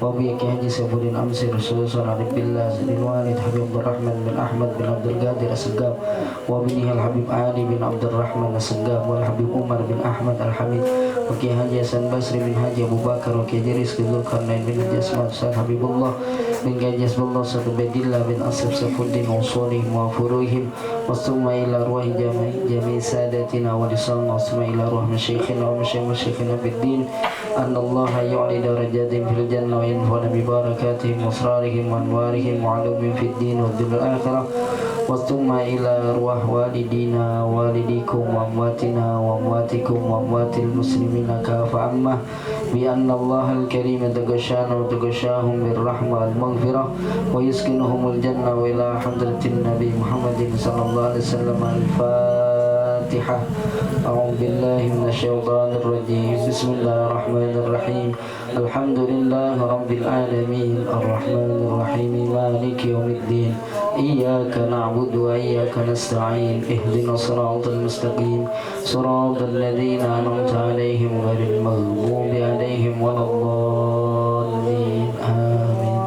وبي حاجي سيفودين أمسي رسول صلى الله عليه وسلم الوالد حبيب عبد الرحمن بن أحمد بن عبد القادر السقاف وابنه الحبيب علي بن عبد الرحمن السقاف والحبيب عمر بن أحمد الحميد وكي حاجي حسن بصري بن حاجي أبو بكر وكي جريس ذو القرنين بن حاجي اسماعيل سيد حبيب الله بن حاجي حسب الله سيد عبيد الله بن أصف سيفودين وصولهم وفروعهم وثم إلى أرواح جميع سادتنا ولساننا وثم إلى أرواح مشايخنا ومشايخنا في الدين أن الله يعلي درجاتهم في الجنة وينفعنا ببركاتهم وأسرارهم وأنوارهم وعلومهم في الدين والدنيا الآخرة وثم إلى أرواح والدينا والديكم وأمواتنا وأمواتكم وأموات المسلمين كافة عامة بأن الله الكريم تغشانا وتغشاهم بالرحمة والمغفرة ويسكنهم الجنة وإلى حضرة النبي محمد صلى الله عليه وسلم الفاتحة. أعوذ بالله من الشيطان الرجيم. بسم الله الرحمن الرحيم. الحمد لله رب العالمين الرحمن الرحيم مالك يوم الدين إياك نعبد وإياك نستعين اهدنا الصراط المستقيم صراط الذين أنعمت عليهم غير المغضوب عليهم ولا الضالين آمين.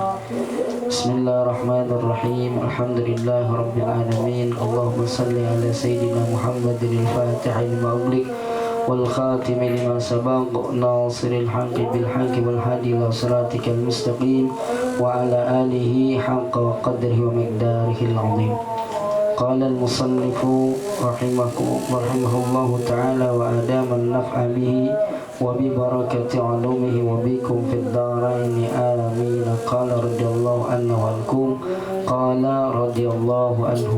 بسم الله الرحمن الرحيم. الحمد لله رب العالمين. اللهم صل على سيدنا محمد الفاتح لما أغلق والخاتم لما سبق ناصر الحق بالحق والهادي إلى صراطك المستقيم وعلى آله حق وقدره ومقداره العظيم. قال المصنف رحمه الله تعالى وأدام النفع به وببركة علومه وبكم في الدارين آمين. قال رضي الله عنه وعنكم. قال رضي الله عنه.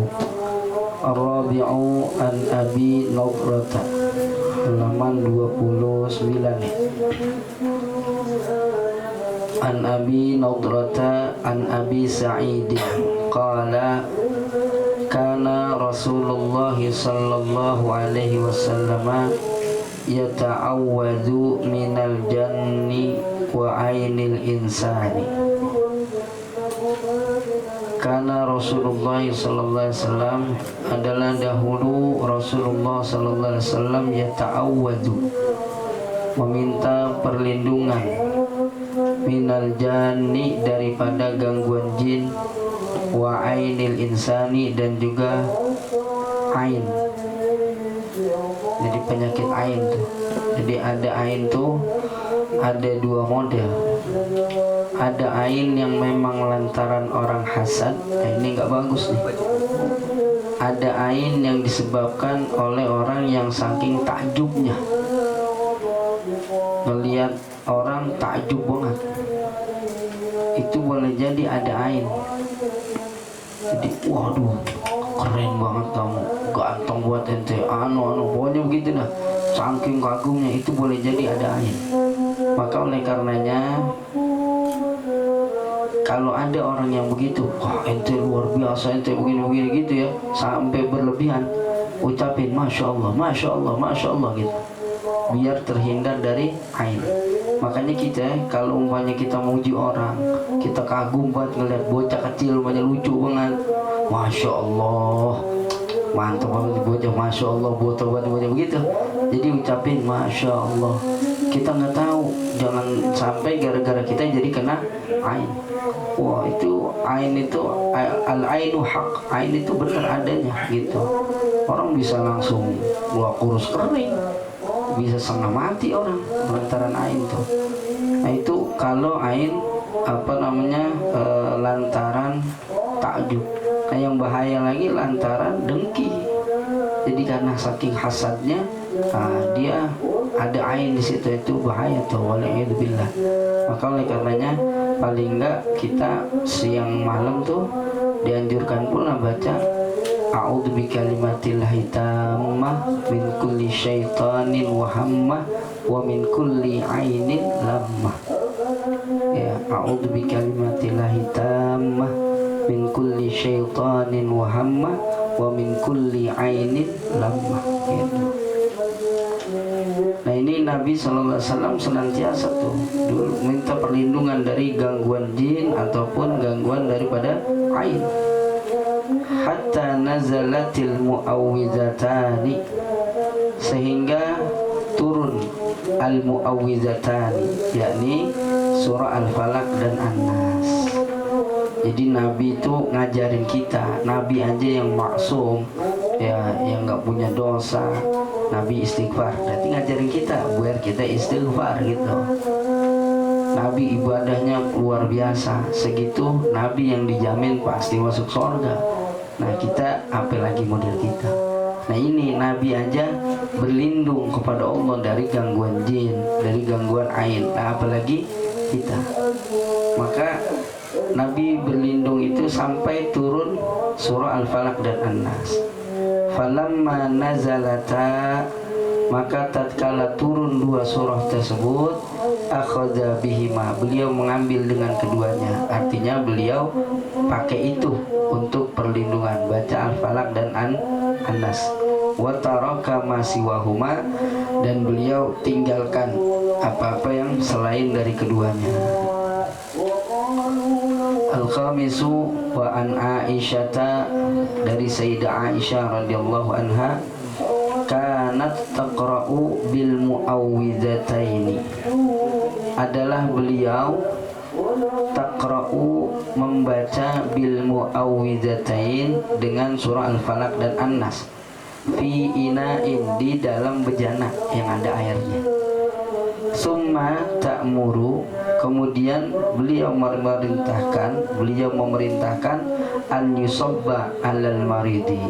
الرابع عن أبي نضرة halaman 29 An Abi Nadrata an Abi Sa'id qala kana Rasulullah sallallahu alaihi wasallam yata'awwadhu minal janni wa ainil insani. Karena Rasulullah sallallahu alaihi wasallam adalah dahulu Rasulullah sallallahu alaihi wasallam yata'awwadhu meminta perlindungan minal janni daripada gangguan jin wa ainil insani dan juga ain. Jadi penyakit ain tuh. Jadi ada ain tuh ada dua model. Ada ain yang memang lantaran orang hasad, nah ini nggak bagus nih. Ada ain yang disebabkan oleh orang yang saking takjubnya, melihat orang takjub banget, itu boleh jadi ada ain. Jadi waduh keren banget kamu, ganteng buat ente, pokoknya begitu dah. Saking kagumnya itu boleh jadi ada ain. Maka oleh karenanya kalau ada orang yang begitu, wah ente luar biasa, ente begini-begini gitu ya, sampai berlebihan, ucapin Masya Allah, Masya Allah, Masya Allah gitu, biar terhindar dari ain. Makanya kita kalau umpamanya kita muji orang, kita kagum banget ngeliat bocah kecil umpamanya lucu banget, Masya Allah, mantap banget bocah, Masya Allah, bocah banget begitu. Jadi ucapin Masya Allah. Kita nggak tahu, jangan sampai gara-gara kita jadi kena ain. Wah itu ain itu al-ainu haq, ain itu benar adanya gitu. Orang bisa langsung gua kurus kering, bisa setengah mati orang lantaran ain tuh. Nah itu kalau ain lantaran takjub. Nah yang bahaya lagi lantaran dengki. Jadi karena saking hasadnya, dia ada ain di situ, itu bahaya tuh, waliyadzubillah. Maka oleh karenanya paling enggak kita siang malam tuh dianjurkan pula baca a'udzu bikalimatillahi tammah min kulli syaitanin wa hammah wa min kulli ainin lammah. Ya, a'udzu bikalimatillahi tammah min kulli syaitanin wa hammah wa min kulli ainin lammah gitu. Nah ini Nabi SAW senantiasa tuh dulu minta perlindungan dari gangguan jin ataupun gangguan daripada ain. Hatta nazalatil mu'awwizatani, sehingga turun al mu'awwizatani, yakni surah Al-Falaq dan An-Nas. Jadi Nabi itu ngajarin kita, Nabi aja yang maksum, ya, yang nggak punya dosa, Nabi istighfar. Berarti ngajarin kita biar kita istighfar gitu. Nabi ibadahnya luar biasa, segitu Nabi yang dijamin pasti masuk surga. Nah kita apalagi model kita. Nah ini Nabi aja berlindung kepada Allah dari gangguan jin, dari gangguan ain. Nah apalagi kita. Maka Nabi berlindung itu sampai turun surah Al-Falaq dan An-Nas. Falamma nazalata, maka tatkala turun dua surah tersebut, akhadha bihima, beliau mengambil dengan keduanya. Artinya beliau pakai itu untuk perlindungan, baca Al-Falaq dan An-Nas. Wa taraka ma siwahuma, dan beliau tinggalkan apa-apa yang selain dari keduanya. Al-Khamisu wa an Aisyata, dari Sayyidah Aisyah radhiyallahu anha, kanat taqra'u bil muawwidhataini, adalah beliau taqra'u, membaca bil muawwidhatain, dengan surah Al-Falaq dan An-Nas, fi ina'in, di dalam bejana yang ada airnya. Summa ta'muru, kemudian beliau memerintahkan an yusabba alal maridi,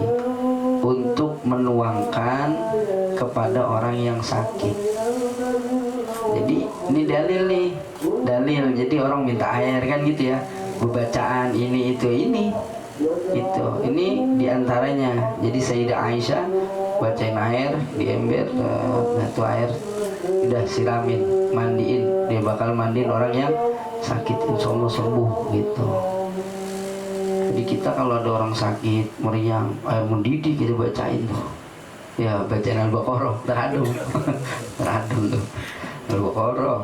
untuk menuangkan kepada orang yang sakit. Jadi ini dalil nih, dalil. Jadi orang minta air kan gitu ya, bacaan ini itu ini diantaranya. Jadi Sayyidah Aisyah bacain air di ember, itu air udah siramin, mandiin, dia bakal mandiin orang yang sakit, insya Allah sembuh gitu. Jadi kita kalau ada orang sakit, meriang, air mendidih kita bacain tuh. Ya bacain Al-Baqarah, teradum tuh Al-Baqarah.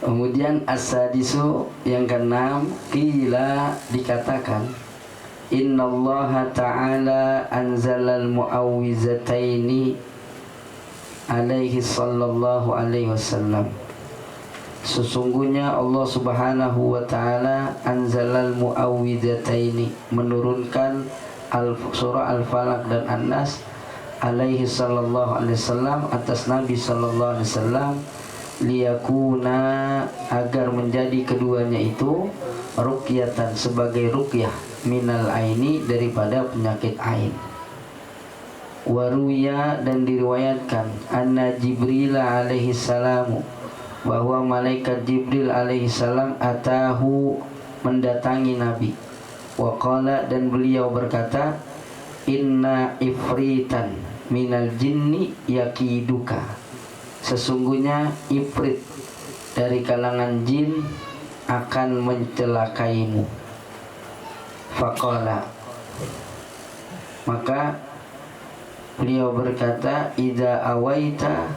Kemudian as-sadisu, yang keenam, qila, dikatakan, innallaha ta'ala anzalal mu'awwizataini alaihi sallallahu alaihi wasallam, sesungguhnya Allah subhanahu wa ta'ala anzalal mu'awwidhataini, menurunkan surah Al-Falaq dan An-Nas, alaihi sallallahu alaihi wasallam, atas Nabi sallallahu alaihi wasallam, liyakuna, agar menjadi keduanya itu ruqyatan, sebagai ruqyah, minal aini, daripada penyakit ain. Waruya, dan diriwayatkan, anna Jibril alaihi salamu, bahwa malaikat Jibril alaihi salam atahu, mendatangi Nabi. Wa qala, dan beliau berkata, inna ifritan minal jinni yakiduka, sesungguhnya ifrit dari kalangan jin akan mencelakaimu. Faqala, maka beliau berkata, idza awaita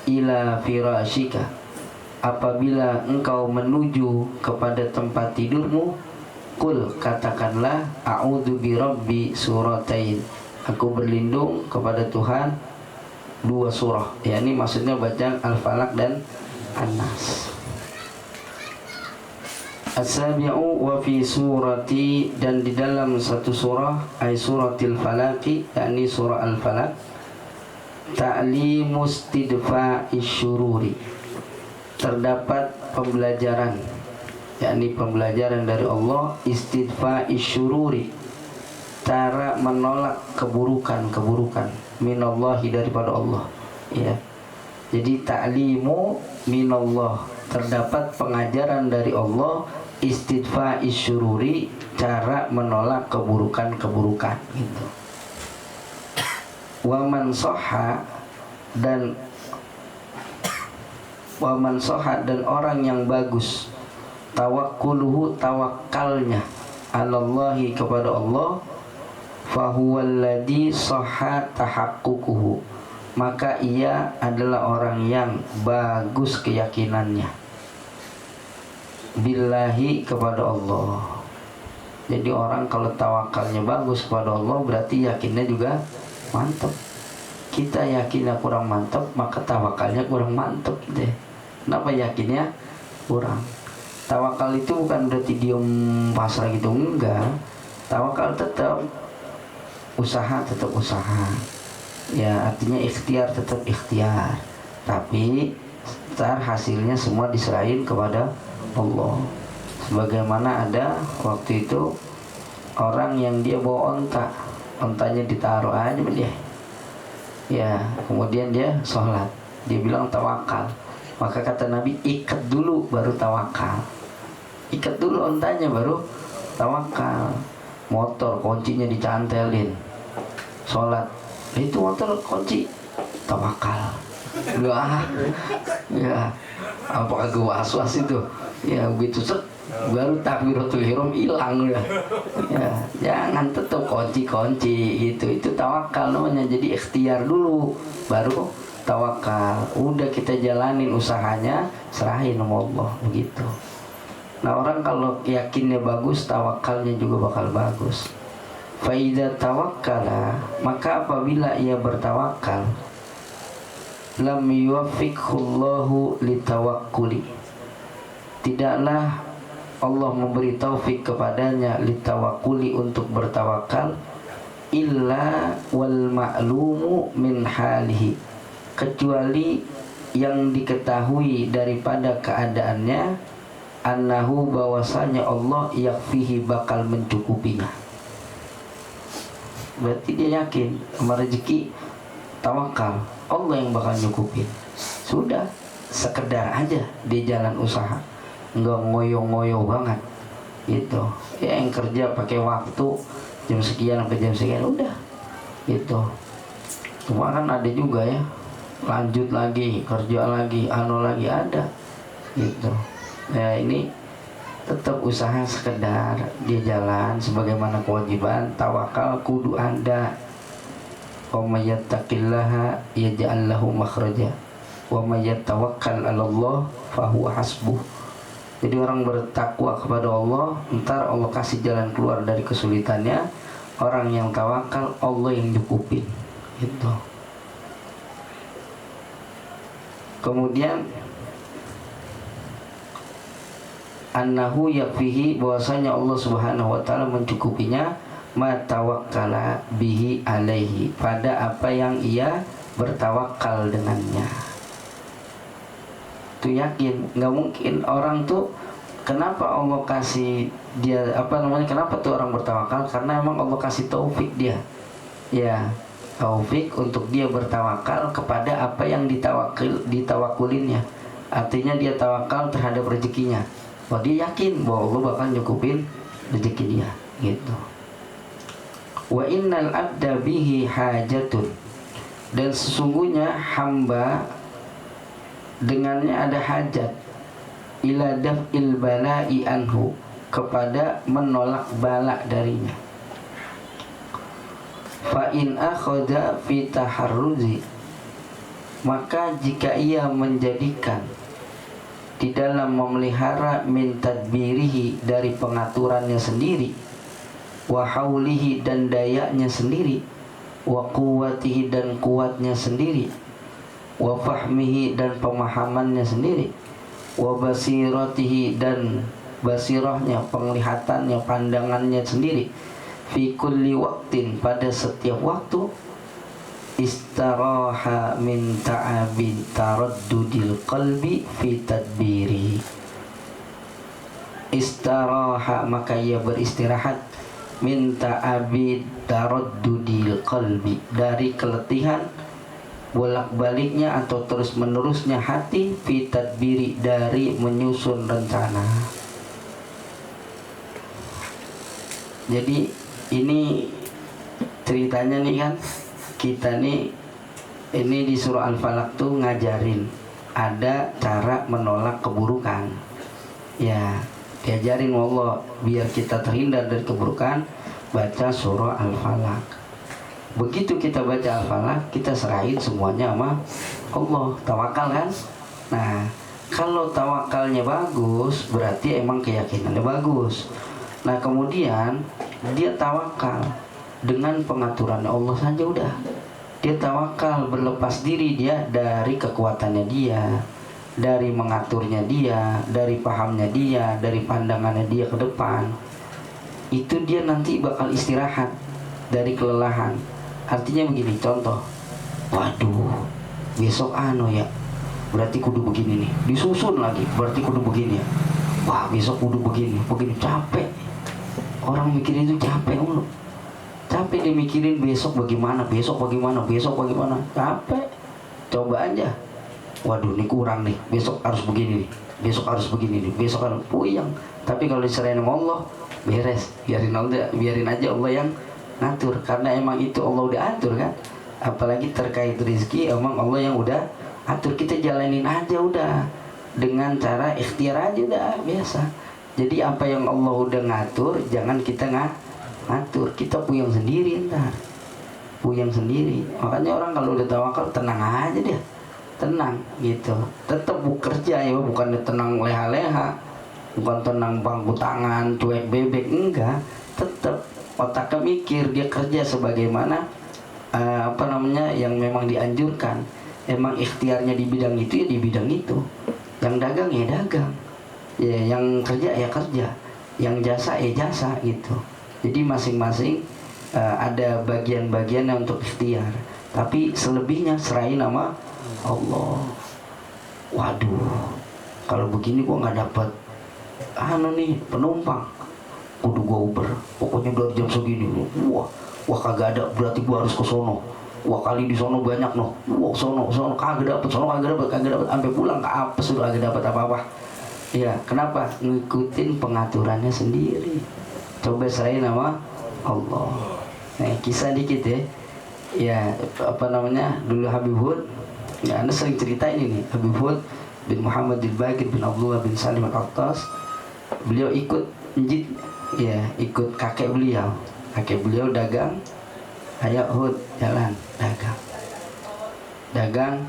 ila firashika, apabila engkau menuju kepada tempat tidurmu, kul, katakanlah, a'udzu birabbi suratain, aku berlindung kepada Tuhan dua surah. Ya, ini maksudnya baca Al-Falaq dan An-Nas. As-sabi'u wa fi surati, dan di dalam satu surah, ay suratil falaqi, yakni surah Al-Falaq, ta'limu istidfa'ish syururi, terdapat pembelajaran, yakni pembelajaran dari Allah, istidfa'ish syururi, cara menolak keburukan-keburukan, minallahi, daripada Allah, ya. Jadi ta'limu minallah, terdapat pengajaran dari Allah, istidfa'ish syururi, cara menolak keburukan-keburukan gitu. Wa man sahha, dan orang yang bagus, tawakkuluhu, tawakalnya, alallahi, kepada Allah, fahuwalladzi sahha tahaqququhu, maka ia adalah orang yang bagus keyakinannya, billahi, kepada Allah. Jadi orang kalau tawakalnya bagus kepada Allah, berarti yakinnya juga mantap. Kita yakinnya kurang mantap, maka tawakalnya kurang mantap deh. Kenapa yakinnya kurang? Tawakal itu bukan berarti diem pasrah gitu, enggak. Tawakal tetap usaha, ya artinya ikhtiar tetap ikhtiar, tapi ntar hasilnya semua diserahin kepada Allah. Sebagaimana ada waktu itu orang yang dia bawa ontanya ditaruh aja dia, ya kemudian dia sholat, dia bilang tawakal. Maka kata Nabi, ikat dulu baru tawakal, ikat dulu ontanya baru tawakal. Motor kuncinya dicantelin, sholat itu motor kunci, tawakal. Ya apakah gue was-was itu ya, begitu set baru takbiratul ihram hilang ya. Ya jangan tetap kunci itu tawakal namanya. Jadi ikhtiar dulu baru tawakal. Udah kita jalanin usahanya, serahin sama Allah begitu. Nah orang kalau yakinnya bagus, tawakalnya juga bakal bagus. Faida tawakkala, maka apabila ia bertawakal, lam yuwaffiqhullahu litawakkuli, tidaklah Allah memberi taufik kepadanya litawakkuli untuk bertawakal, illa wal ma'lumu min halihi, kecuali yang diketahui daripada keadaannya, annahu bahwasanya Allah yakfihi bakal mencukupinya. Berarti dia yakin sama rezeki, tawakal Allah yang bakal nyukupin. Sudah sekedar aja dia jalan usaha, nggak ngoyo-ngoyo banget gitu ya. Yang kerja pakai waktu jam sekian sampai jam sekian udah gitu. Cuma kan ada juga ya lanjut lagi, kerja lagi, lagi ada gitu. Ya ini tetap usaha sekedar dia jalan sebagaimana kewajiban. Tawakal kudu ada. Wa may yattaqillaha yaj'al lahu makhraja wa may yatawakkal 'ala Allah fa huwa hasbuh. Jadi orang bertakwa kepada Allah, ntar Allah kasih jalan keluar dari kesulitannya. Orang yang tawakal, Allah yang cukupin gitu. Kemudian annahu yakfihi, bahwasanya Allah Subhanahu wa taala mencukupinya, ma tawakkala bihi alaihi, pada apa yang ia bertawakal dengannya. Itu yakin, nggak mungkin orang tuh, kenapa Allah kasih dia kenapa tuh orang bertawakal? Karena emang Allah kasih taufik dia, ya taufik untuk dia bertawakal kepada apa yang ditawakulinnya. Artinya dia tawakal terhadap rezekinya. Oh, dia yakin bahwa Allah bakal nyukupin rezeki dia gitu. Wa innal abda bihi hajatun, dan sesungguhnya hamba dengannya ada hajat, ila daf'il bala'i anhu, kepada menolak bala darinya. Fa in akhadha fi taharruzi, maka jika ia menjadikan di dalam memelihara min tadbirihi, dari pengaturannya sendiri, wa haulihi, dan dayanya sendiri, wa quwwatihi, dan kuatnya sendiri, wa fahmihi, dan pemahamannya sendiri, wa basiratihi, dan basirahnya, penglihatannya, pandangannya sendiri, fi kulli waqtin, pada setiap waktu, istaraha min ta'abin taraddudil qalbi fi tadbiri. Istaraha, maka ia beristirahat, min ta'abin taraddudil qalbi, dari keletihan bolak-baliknya atau terus menerusnya hati, fi tadbiri, dari menyusun rencana. Jadi ini ceritanya nih kan, kita nih ini di surah Al-Falaq tuh ngajarin ada cara menolak keburukan. Ya, diajarin Allah biar kita terhindar dari keburukan, baca surah Al-Falaq. Begitu kita baca Al-Falaq, kita serahin semuanya sama Allah, tawakal kan. Nah, kalau tawakalnya bagus, berarti emang keyakinannya bagus. Nah, kemudian dia tawakal dengan pengaturan Allah saja udah. Dia tawakal, berlepas diri dia dari kekuatannya dia, dari mengaturnya dia, dari pahamnya dia, dari pandangannya dia ke depan, itu dia nanti bakal istirahat dari kelelahan. Artinya begini, contoh, waduh besok ya, berarti kudu begini nih, disusun lagi, berarti kudu begini ya, wah besok kudu begini, capek. Orang mikirin itu capek mulu. Capek dia mikirin besok bagaimana, capek. Coba aja, waduh ini kurang nih, besok harus begini nih, besok harus puyeng. Tapi kalau diserahin sama Allah, beres, biarin aja Allah yang ngatur, karena emang itu Allah udah atur kan. Apalagi terkait rezeki, emang Allah yang udah atur, kita jalanin aja udah, dengan cara ikhtiar aja udah biasa. Jadi apa yang Allah udah ngatur, jangan kita ngatur, kita puyeng sendiri ntar, Makanya orang kalau udah tawakal tenang aja dia, tenang gitu. Tetap bekerja ya, bukan tenang leha-leha, bukan tenang bangku tangan, cuek bebek, enggak. Tetap otaknya mikir, dia kerja sebagaimana yang memang dianjurkan. Emang ikhtiarnya di bidang itu ya di bidang itu. Yang dagang ya dagang, ya yang kerja ya kerja, yang jasa ya jasa gitu. Jadi masing-masing ada bagian-bagiannya untuk ikhtiar, tapi selebihnya serahin nama Allah. Waduh, kalau begini gua nggak dapat penumpang, kudu gua Uber, pokoknya dari jam segini. Wah kagak ada, berarti gua harus ke sono. Wah kali di sono banyak noh. Wah sono kagak dapet, sampai pulang ke apa sudah kagak dapat apa-apa. Ya kenapa? Ngikutin pengaturannya sendiri. Coba serahin nama Allah. Nah, kisah dikit ya. Ya dulu Habib Hud, ya Anda sering cerita ini nih, Habib Hud bin Muhammad bin Bagir bin Abdullah bin Salim Al-Attas. Beliau ikut ikut kakek beliau dagang. Ayo Hud jalan dagang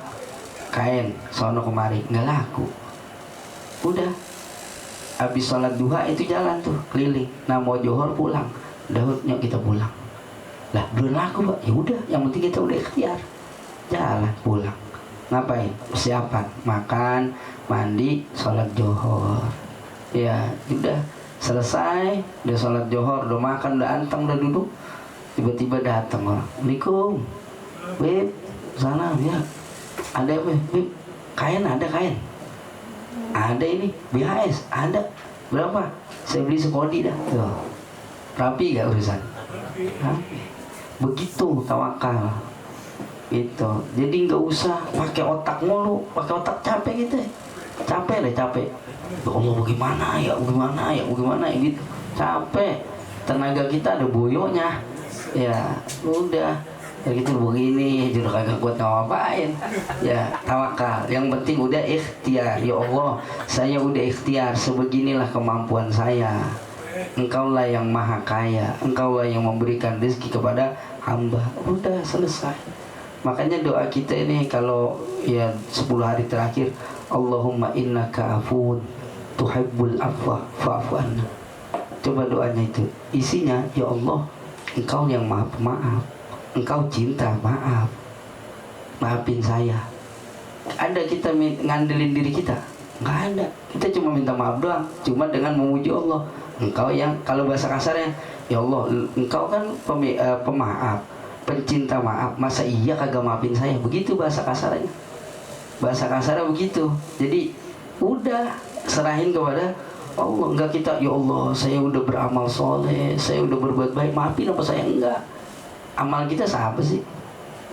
kain sono kemari, nggak laku. Udah habis sholat duha itu jalan tuh keliling. Nah mau johor pulang, Hud kita pulang. Lah belum laku Pak, ya udah, yang penting kita udah ikhtiar, jalan pulang. Ngapain? Persiapan, makan, mandi, sholat johor. Ya udah selesai, udah sholat johor, udah makan, udah anteng, udah duduk. Tiba-tiba datang orang, Assalamualaikum, Beb, sana ya, ada Beb, kain ada ini, BHS ada, berapa? Saya beli sekodi dah, tuh, rapi gak urusan? Rapi. Begitu tawakal, itu. Jadi nggak usah pakai otak mulu, pakai otak capek gitu, capek. Ya Allah bagaimana ya gitu, capek. Tenaga kita ada boyonya. Ya udah ya gitu, begini juga kagak kuat ngapain ya, tawakal. Yang penting udah ikhtiar. Ya Allah, saya udah ikhtiar, sebeginilah kemampuan saya. Engkaulah yang maha kaya, Engkaulah yang memberikan rezeki kepada hamba. Udah selesai. Makanya doa kita ini kalau ya 10 hari terakhir, Allahumma innaka afun tuhibbul afwa fa'fu anna. Coba doanya itu, isinya ya Allah, Engkau yang maha pemaaf, Engkau cinta maaf, maafin saya. Ada kita ngandelin diri kita? Nggak ada. Kita cuma minta maaf doang, cuma dengan memuji Allah. Engkau yang, kalau bahasa kasarnya, ya Allah, Engkau kan pemaaf, pencinta maaf, masa iya kagak maafin saya? Begitu bahasa kasarnya. Bahasa kasarnya begitu. Jadi udah serahin kepada Allah. Enggak kita, ya Allah saya udah beramal soleh, saya udah berbuat baik, maafin apa saya? Enggak. Amal kita siapa sih?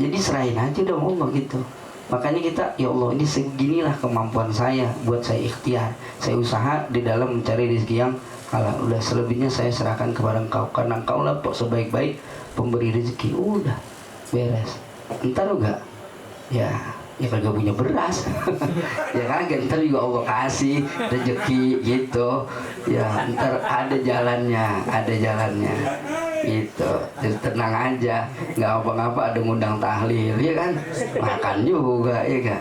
Jadi serahin aja udah Allah gitu. Makanya kita, ya Allah ini seginilah kemampuan saya, buat saya ikhtiar, saya usaha di dalam mencari rezeki yang halal. Udah selebihnya saya serahkan kepada Engkau, karena Engkau lah sebaik-baik pemberi rezeki. Udah beres. Entar enggak ya kagak punya beras ya kan, ntar juga Allah kasih rezeki gitu ya, ntar ada jalannya gitu. Jadi tenang aja, nggak apa-apa, ada ngundang tahlil ya kan, makan juga ya kan,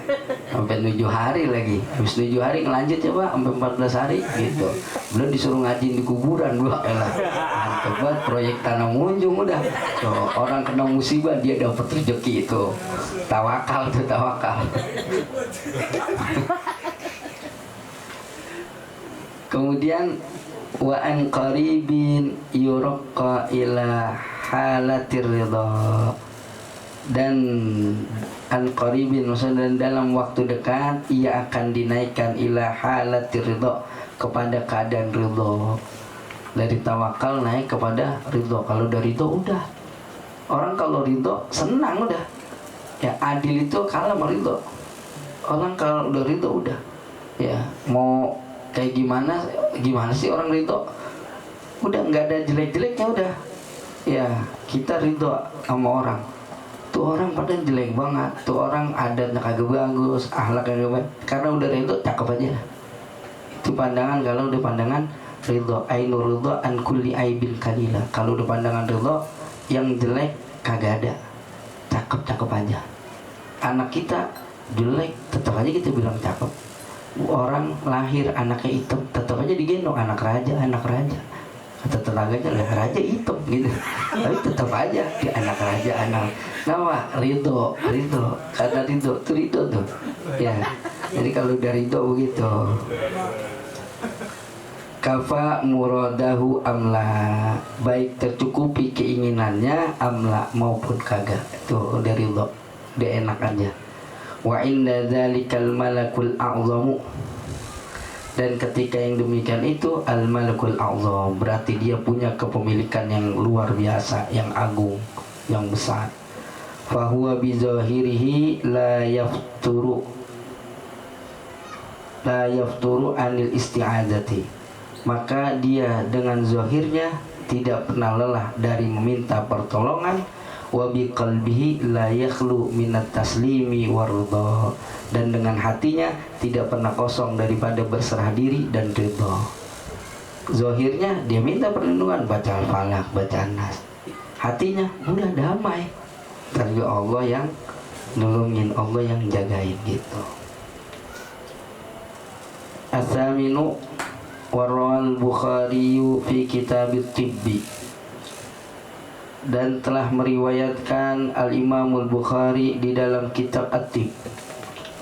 sampai 7 hari lagi. Habis 7 hari ngelanjut ya Pak, sampai 14 hari gitu. Belum disuruh ngaji di kuburan gua, elah mantep banget, proyek tanam munjung udah. So, orang kena musibah dia dapat rezeki itu. Tawakal tuh, tawakal. Kemudian wa an qaribin yurqa ila halatir ridha, dan an qaribin maksudnya dalam waktu dekat ia akan dinaikkan ila halatir ridha, kepada keadaan ridha. Dari tawakal naik kepada ridha. Kalau dari ridha udah, orang kalau ridha senang udah ya, adil itu kalah sama ridha. Orang kalau udah ridha udah ya, mau kayak gimana sih orang ridho, udah nggak ada jelek-jeleknya udah ya. Kita ridho sama orang, tuh orang pada jelek banget, tuh orang adatnya kagak bagus, akhlaknya kagak baik, karena udah ridho cakep aja. Itu pandangan kalau udah pandangan ridho. Ainur ridho an kulli aibin kalila. Kalau udah pandangan ridho, yang jelek kagak ada, cakep aja. Anak kita jelek tetap aja kita bilang cakep. Orang lahir anaknya hitam tetap aja digendong anak raja. Kata tetangganya lah, raja hitam gitu, tapi tetap aja dia anak raja. Anak nama ridho karena ridho tuh ya. Jadi kalau dari ridho begitu. Kafa muradahu amla, baik tercukupi keinginannya amla maupun kagak, itu dari ridho, dia enak aja. Wa inna dzalikal malakul a'zamu, dan ketika yang demikian itu al malakul a'zam, berarti dia punya kepemilikan yang luar biasa, yang agung, yang besar. Fa huwa bi zahirihi la yafturu anil isti'adzati, maka dia dengan zahirnya tidak pernah lelah dari meminta pertolongan. Wa bi qalbihi la yakhlu minat taslimi warudha, dan dengan hatinya tidak pernah kosong daripada berserah diri dan ridha. Zahirnya dia minta perlindungan, baca Al-Falaq, baca An-Nas, hatinya udah damai, terus Allah yang nolongin, Allah yang jagain gitu. As-saminu warwal Bukhari fi kitabit tibbi, dan telah meriwayatkan Al-Imamul Bukhari di dalam kitab At-Tib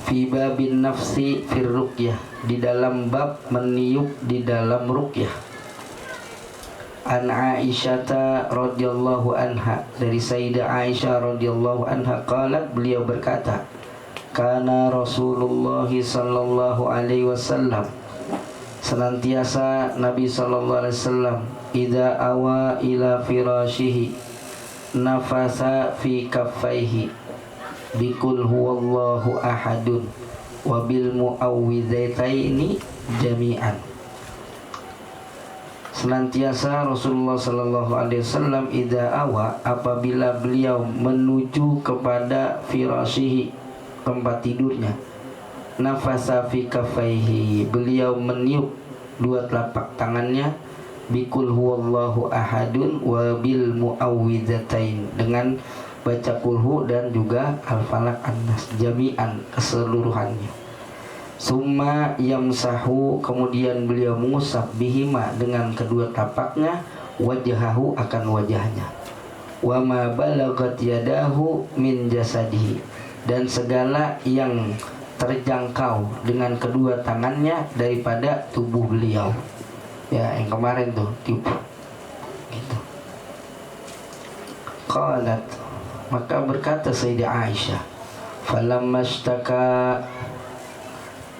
fi babin nafsi fir ruqyah, di dalam bab meniup di dalam ruqyah. An Aisyah radhiyallahu anha, dari Sayyidah Aisyah radhiyallahu anha qalat, beliau berkata, kana Rasulullah sallallahu alaihi wasallam, senantiasa Nabi sallallahu alaihi wasallam, idza awa ila firashihi nafasa fi kaffaihi bikul huwallahu ahadun wa bil muawwidzaitaini jami'an. Senantiasa Rasulullah sallallahu alaihi wasallam idza awa, apabila beliau menuju kepada firashihi, tempat tidurnya, nafasa fi kaffaihi, beliau meniup dua telapak tangannya, bikul huwallahu ahadun wa bil muawwidzatain, dengan baca kulhu dan juga Al-Falaq An-Nas jami'an, keseluruhannya. Summa yamsahu, kemudian beliau mengusap bihima, dengan kedua tapaknya, wajahahu, akan wajahnya, wa ma balagat yadahu min jasadihi, dan segala yang terjangkau dengan kedua tangannya daripada tubuh beliau. Ya, yang kemarin tuh tiup gitu. Qalat, maka berkata Sayyidah Aisyah, falamma ishtaka,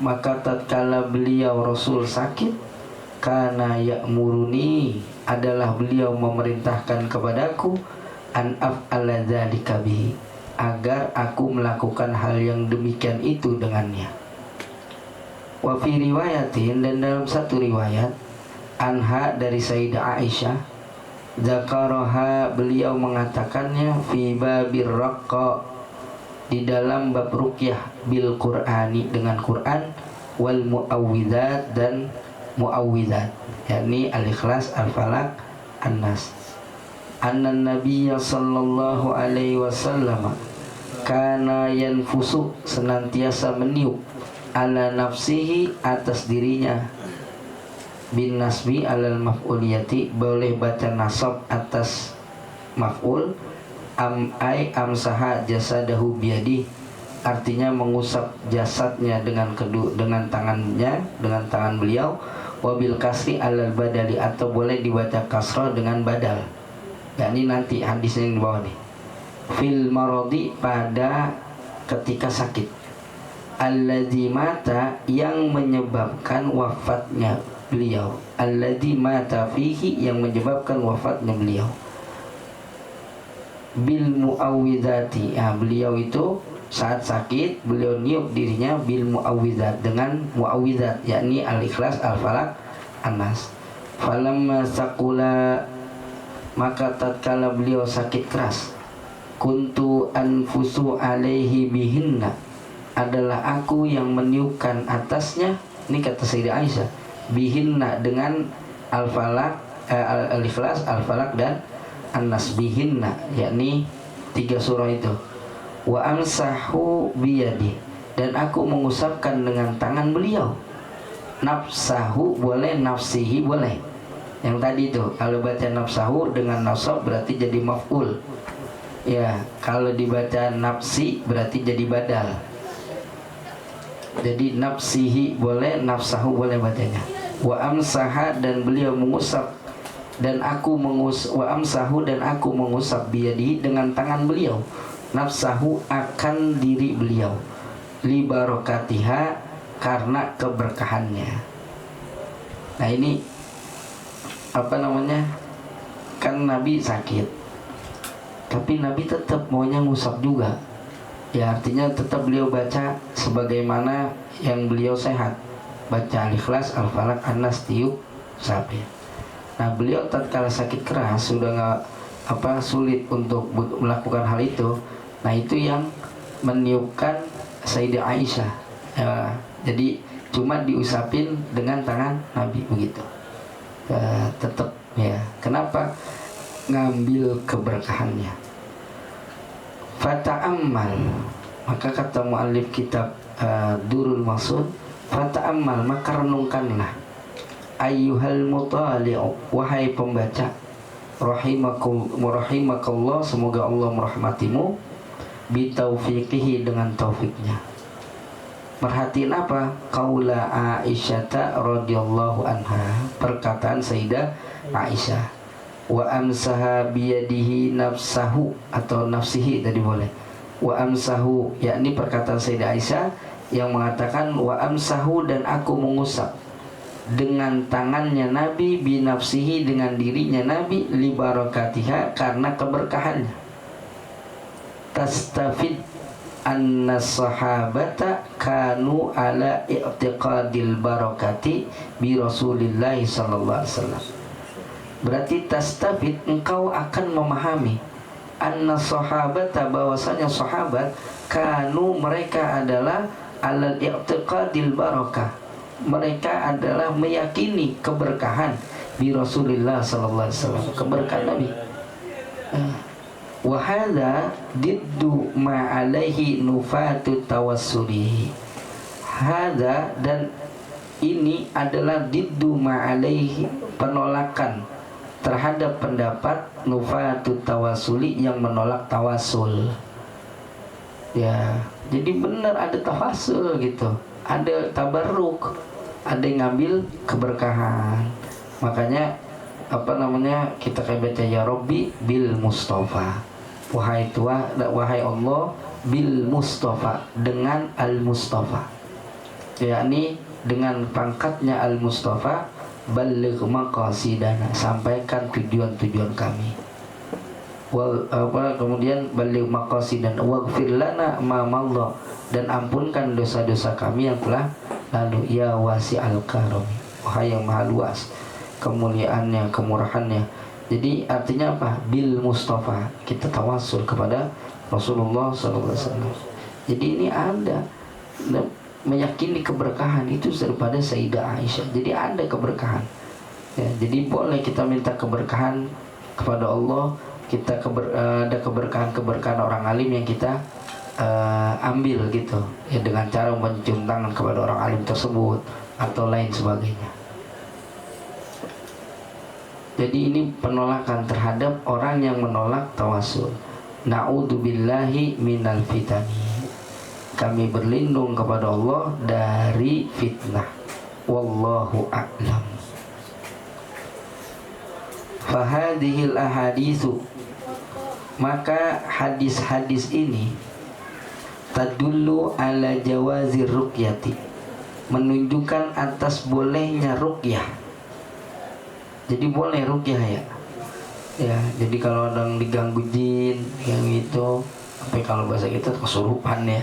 maka tatkala beliau Rasul sakit, kana ya'muruni, adalah beliau memerintahkan kepadaku, an af'ala dzalika bihi, agar aku melakukan hal yang demikian itu dengannya. Wa fi riwayatin, dan dalam satu riwayat, anha, dari Sayyidah Aisyah, dzakaraha, beliau mengatakannya, fi babir raqqa, di dalam bab ruqyah, bil qur'ani, dengan Quran, wal muawwidzat, dan muawwidzat, yakni Al-Ikhlas, Al-Falaq, An-Nas. Anna nabiyya sallallahu alaihi wasallam kana yanfusu, senantiasa meniup, ala nafsihi, atas dirinya, bin nasbi alal maf'uliyati, boleh baca nasab atas maf'ul, ay amsaha jasadahu biyadi, artinya mengusap jasadnya dengan tangannya, dengan tangan beliau, wabil kasri alal badali, atau boleh dibaca kasrah dengan badal. Ya, ini nanti hadisnya yang di bawah nih. Fil maradi, pada ketika sakit. Alladzi mata, yang menyebabkan wafatnya beliau. Alladzi mata fihi, yang menyebabkan wafatnya beliau. Bil muawwidzati, ya, beliau itu saat sakit beliau niup dirinya bil muawwidzat, dengan muawwidzat, yakni al-ikhlas, al-falaq, an-nas. Falamma saqula, maka tatkala beliau sakit keras, kuntu anfusu alaihi bihinna, adalah aku yang meniupkan atasnya, ini kata Sayyidah Aisyah, bihinna, dengan al-falaq, al-ikhlas, al-falaq dan an-nas, bihinna, yakni 3 surah itu. Wa amsahu biyadi, dan aku mengusapkan dengan tangan beliau. Nafsahu boleh, nafsihi boleh. Yang tadi itu kalau baca nafsahu dengan nasab berarti jadi maf'ul. Ya, kalau dibaca nafsi berarti jadi badal. Jadi nafsihi boleh, nafsahu boleh bacanya. Wa amsaha, dan beliau mengusap, dan aku wa amsahu, dan aku mengusap biyadi, dengan tangan beliau, nafsahu, akan diri beliau, li barokatiha, karena keberkahannya. Nah, ini apa namanya, kan Nabi sakit, tapi Nabi tetap maunya ngusap juga. Ya, artinya tetap beliau baca sebagaimana yang beliau sehat, baca al-ikhlas, al-falaq, an-nas, tiup, sapi. Nah, beliau tatkala sakit keras sudah nggak sulit untuk melakukan hal itu. Nah, itu yang meniupkan Sayyidah Aisyah. Ya, jadi cuma diusapin dengan tangan Nabi begitu. Tetap, ya. Kenapa? Ngambil keberkahannya. Fata'ammal, maka kata muallif kitab Durul Maqsud, fata'ammal, maka renungkanlah, ayyuhal mutali'u, wahai pembaca, rahimakallah, semoga Allah merahmatimu, bitaufiqihi, dengan taufiknya. Perhatiin apa? Qaula Aisyata radhiyallahu anha, perkataan Sayyidah Aisyah. Wa amsaha biyadihi nafsahu, atau nafsihi tadi boleh. Wa amsahu, yakni perkataan Sayyidah Aisyah yang mengatakan wa amsahu, dan aku mengusap dengan tangannya Nabi, binafsihi, dengan dirinya Nabi, li barakatiha, karena keberkahannya. Tastafid anna sahabata kanu ala i'tiqadil barakati bi Rasulillah sallallahu alaihi wasallam. Berarti tastafid, engkau akan memahami, anna sahabata, bahwasanya sahabat, kanu, mereka adalah alal i'tiqadil barakah, mereka adalah meyakini keberkahan bi Rasulillah sallallahu alaihi wasallam, keberkahan Nabi. Wa hadza diddu ma alaihi nufatu tawassuli. Hadza, dan ini adalah diddu ma alaihi, penolakan terhadap pendapat nufatu tawasuli, yang menolak tawasul. Ya, jadi benar ada tawasul gitu, ada tabarruk, ada yang ngambil keberkahan. Makanya kita kayak baca ya Rabbi bil Mustafa, wahai Tuhan, wahai Allah, bil Mustafa, dengan al Mustafa, yakni dengan pangkatnya al Mustafa. Baligh maqasidana, sampaikan tujuan-tujuan kami. Kemudian baligh maqasidana waghfir lana ma madha, dan ampunkan dosa-dosa kami yang telah lalu. Ya wasi'al karami, wahai yang maha luas kemuliaannya, kemurahannya. Jadi artinya apa? Bil Mustafa, kita tawasul kepada Rasulullah sallallahu alaihi wasallam. Jadi ini ada meyakini keberkahan itu daripada Sayyidah Aisyah. Jadi ada keberkahan. Ya, jadi boleh kita minta keberkahan kepada Allah. Kita ada keberkahan orang alim yang kita ambil gitu. Ya, dengan cara mencium tangan kepada orang alim tersebut atau lain sebagainya. Jadi ini penolakan terhadap orang yang menolak tawasul. Na'udzubillahi minal fitani. Kami berlindung kepada Allah dari fitnah. wallahu a'lam. Fahadhil ahaditsu, maka hadis-hadis ini tadullu ala jawazir ruqyati, menunjukkan atas bolehnya ruqyah. Jadi boleh ruqyah ya. Ya, jadi kalau orang diganggu jin yang itu, tapi kalau bahasa kita kesurupan ya.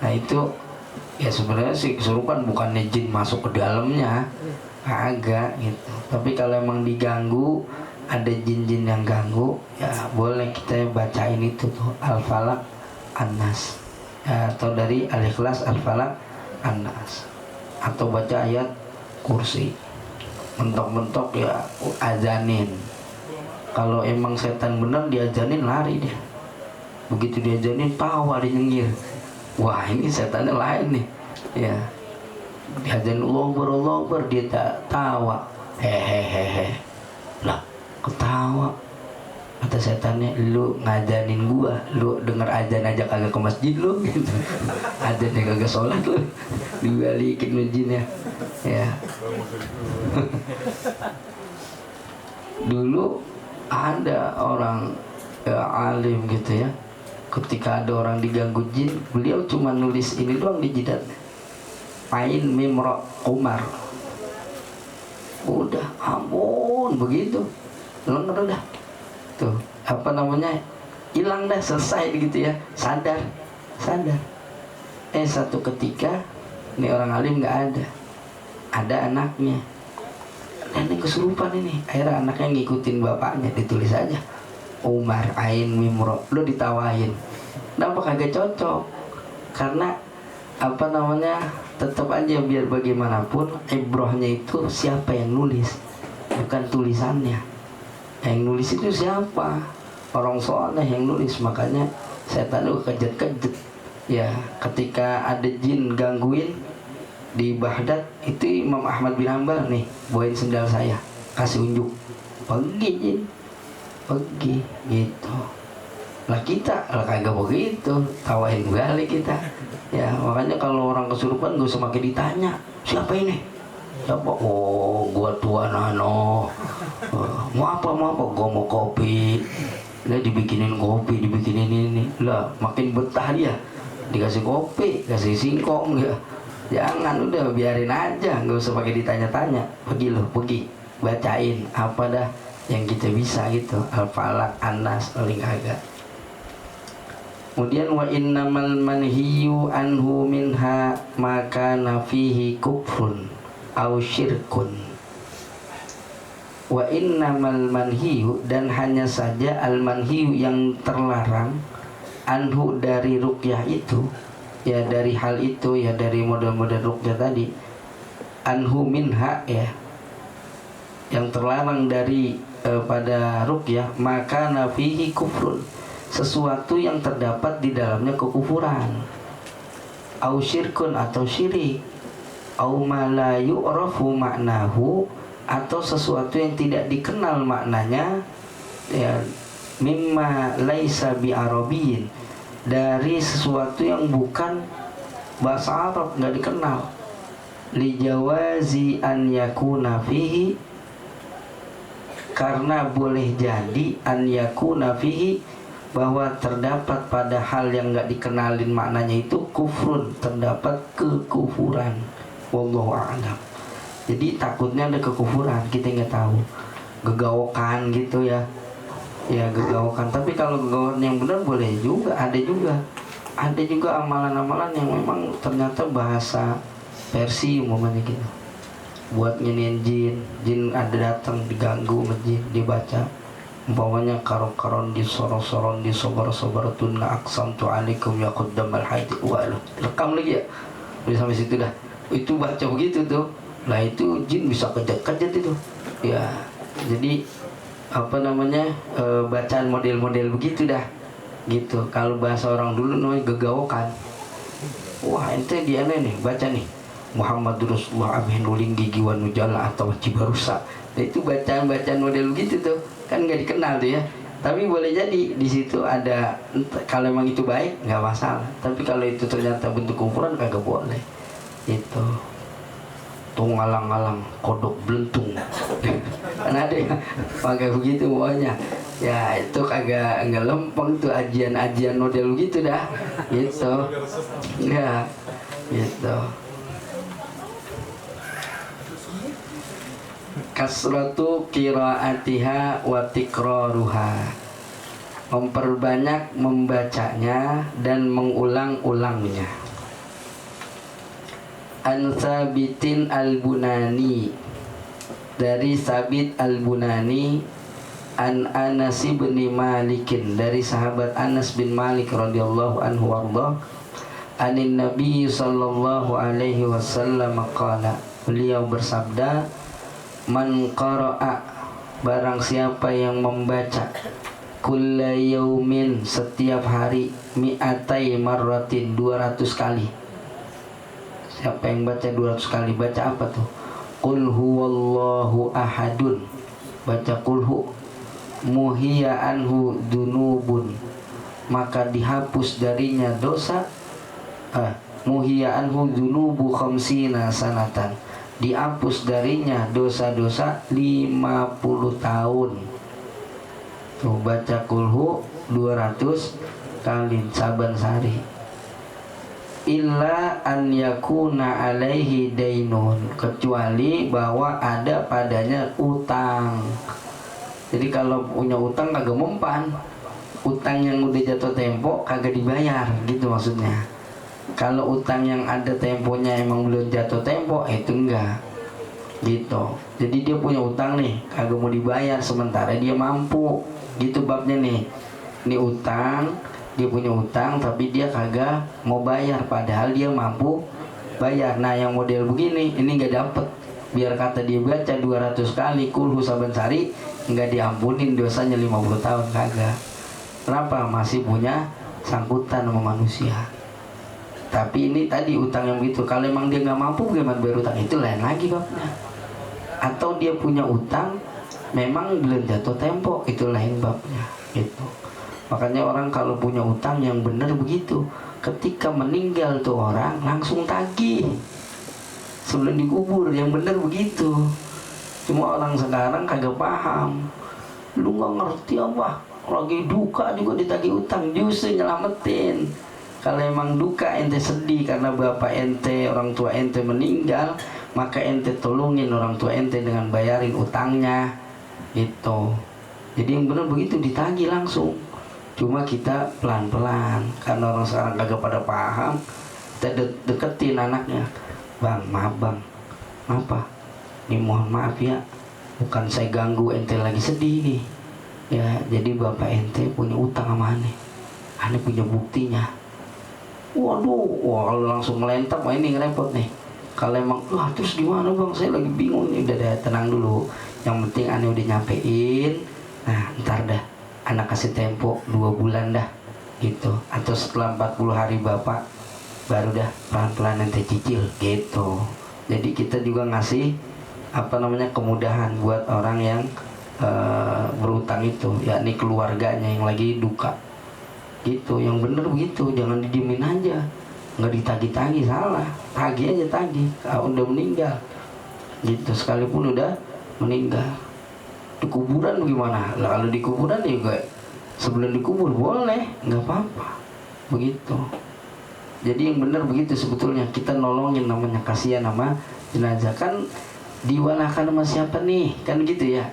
Nah itu ya sebenarnya sih kesurupan, bukannya jin masuk ke dalamnya, agak gitu. Tapi kalau emang diganggu, ada jin-jin yang ganggu, ya boleh kita bacain itu tuh Al-Falaq An-Nas, ya, atau dari Al-Ikhlas Al-Falaq An-Nas, atau baca ayat kursi. Mentok-mentok ya azanin. Kalau emang setan bener diajanin lari dia. Begitu diajanin tawa, dia nyengir. Wah ini setannya lain nih. Ya, diajanin Allahu Akbar, dia tak tawa. Hehehe. Lah ketawa. Kata setannya, lu ngajanin gua, lu denger azan aja kagak ke masjid lu gitu. Azannya kagak sholat lu, dibalikin jinnya. Ya. Dulu ada orang alim gitu ya, ketika ada orang diganggu jin, beliau cuma nulis ini doang di jidatnya, Ain Mim Ra Umar. Udah, ampun begitu, lenger dah tuh, apa namanya, hilang dah, selesai gitu ya, sadar. Satu ketika ini orang alim nggak ada anaknya, ini kesurupan ini. Akhirnya anaknya ngikutin bapaknya, ditulis aja Umar Ain Mimro, lo ditawain. Kenapa kagak cocok? Karena apa namanya, tetap aja biar bagaimanapun ibrohnya itu siapa yang nulis, bukan tulisannya. Yang nulis itu siapa? Orang soleh yang nulis. Makanya setan itu kejet-kejet ya, ketika ada jin gangguin di Baghdad itu, Imam Ahmad bin Hanbal nih bawain sendal saya, kasih unjuk, pergi gitu. Lah kita lah kagak begitu, tawain balik kita ya. Makanya kalau orang kesurupan gak usah pakai ditanya siapa ini, siapa. Oh gua Tuan Ano, mau apa gua mau kopi. Lah dibikinin kopi, dibikinin ini, lah makin betah dia, dikasih kopi, kasih singkong ya. Jangan, udah biarin aja, nggak usah pakai ditanya-tanya. Pergi bacain apa dah yang kita bisa gitu, Al-Falaq An-Nas, paling agak. Kemudian wa innamal manhiyu anhu minha maka nafihi kufrun au syirkun. Wa innamal manhiyu, dan hanya saja al-manhiyu yang terlarang, anhu dari ruqyah itu, ya dari hal itu ya, dari model-model ruqyah tadi, anhu minha ya, yang terlarang dari pada ruqyah, maka nafihi kufrun, sesuatu yang terdapat di dalamnya kekufuran, au syirkun atau syirik, au ma la yu'rafu maknahu, atau sesuatu yang tidak dikenal maknanya ya, mimma laisa bi arabiyyin, dari sesuatu yang bukan bahasa Arab, nggak dikenal. Li jawazi an yakuna fihi, karena boleh jadi an yakuna fihi, bahwa terdapat pada hal yang nggak dikenalin maknanya itu kufrun, terdapat kekufuran. Wallahu a'lam. Jadi takutnya ada kekufuran, kita nggak tahu, gegawokan gitu ya, gegawokan. Tapi kalau gegawokan yang benar boleh juga, ada juga amalan-amalan yang memang ternyata bahasa Persia umpamanya gitu, buat nyenien jin ada datang diganggu jin, dibaca umpamanya karon di soron di sobar tunna aksam tu alikum ya qaddamal hadi, waduh rekam lagi ya, udah sampai situ dah, itu baca begitu tuh. Nah itu jin bisa kejat-kejat itu ya. Jadi apa namanya, bacaan model-model begitu dah gitu. Kalau bahasa orang dulu namanya gegawokan. Wah ente dia nih baca nih Muhammad Rasulullah Abhinuling Gigi Wanujala atau Cibarusa. Nah itu bacaan model begitu tuh, kan nggak dikenal tuh ya. Tapi boleh jadi di situ ada, kalau emang itu baik nggak masalah. Tapi kalau itu ternyata bentuk ukuran kagak boleh itu. tuh ngalang-ngalang kodok belentung. Kan ada ya pakai begitu pokoknya. Ya itu kagak nggak lempeng tuh ajian-ajian model gitu dah. Gitu. Ya, gitu. Kasratu qiraatiha wa tikraruha, memperbanyak membacanya dan mengulang-ulangnya. An Sabitin al-Bunani, dari Sabit al-Bunani, an Anas bin Malikin, dari sahabat Anas bin Malik radhiyallahu anhu warḍah, anin Nabi sallallahu alaihi wasallam qala, beliau bersabda, man qara'a, barang siapa yang membaca, kulla yaumin, setiap hari, mi'atai marratin, 200 kali. Siapa yang baca 200 kali, baca apa tuh? Qul huwallahu ahadun, baca qulhu, muhiya anhu dunubun, maka dihapus darinya dosa, muhiya anhu dunubu khamsina sanatan, dihapus darinya dosa-dosa 50 tahun. Tuh baca kulhu 200 kali saban sehari. Illa an yakuna alaihi dainun, kecuali bahwa ada padanya utang. Jadi kalau punya utang kagak mempan, utang yang udah jatuh tempo kagak dibayar gitu maksudnya. Kalau utang yang ada temponya emang belum jatuh tempo, itu enggak gitu. Jadi dia punya utang nih kagak mau dibayar sementara dia mampu, gitu babnya nih. Ini utang, dia punya utang tapi dia kagak mau bayar padahal dia mampu bayar. Nah yang model begini ini enggak dapet. Biar kata dia baca 200 kali kulhu saban sehari, enggak diampunin dosanya 50 tahun, kagak. Kenapa? Masih punya sangkutan sama manusia. Tapi ini tadi utang yang begitu, kalau emang dia nggak mampu bagaimana bayar utang, itu lain lagi babnya. Atau dia punya utang memang belum jatuh tempo, itu lain babnya gitu. Makanya orang kalau punya utang yang benar begitu, ketika meninggal tuh orang langsung tagih sebelum dikubur, yang benar begitu. Cuma orang sekarang kagak paham, lu nggak ngerti apa, lagi duka juga ditagih utang, justru nyelamatin. Kalau emang duka ente sedih karena bapak ente, orang tua ente meninggal, maka ente tolongin orang tua ente dengan bayarin utangnya gitu. Jadi yang benar begitu, ditagih langsung. Cuma kita pelan-pelan, karena orang sekarang kagak pada paham. Kita deketin anaknya, bang, maaf bang, apa? Ini mohon maaf ya, bukan saya ganggu ente lagi sedih nih. Ya, jadi bapak ente punya utang sama ane punya buktinya. Waduh, wah kalau langsung ngelentap, wah ini ngerepot nih. Kalau emang, wah terus gimana bang, saya lagi bingung nih. Udah tenang dulu, yang penting ane udah nyampein. Nah ntar dah, anak kasih tempo 2 bulan dah gitu. Atau setelah 40 hari bapak, baru dah pelan-pelan ente cicil gitu. Jadi kita juga ngasih kemudahan buat orang yang berutang itu, yakni keluarganya yang lagi duka gitu. Yang bener begitu, jangan didiemin aja, nggak ditagih-tagih, salah. Tagih aja, tagih. Udah meninggal gitu, sekalipun udah meninggal. Di kuburan bagaimana? Lah kalau di kuburan juga sebelum dikubur boleh, nggak apa-apa begitu. Jadi yang bener begitu sebetulnya, kita nolongin, namanya kasihan sama jenazah. Kan diwalakan sama siapa nih, kan gitu ya.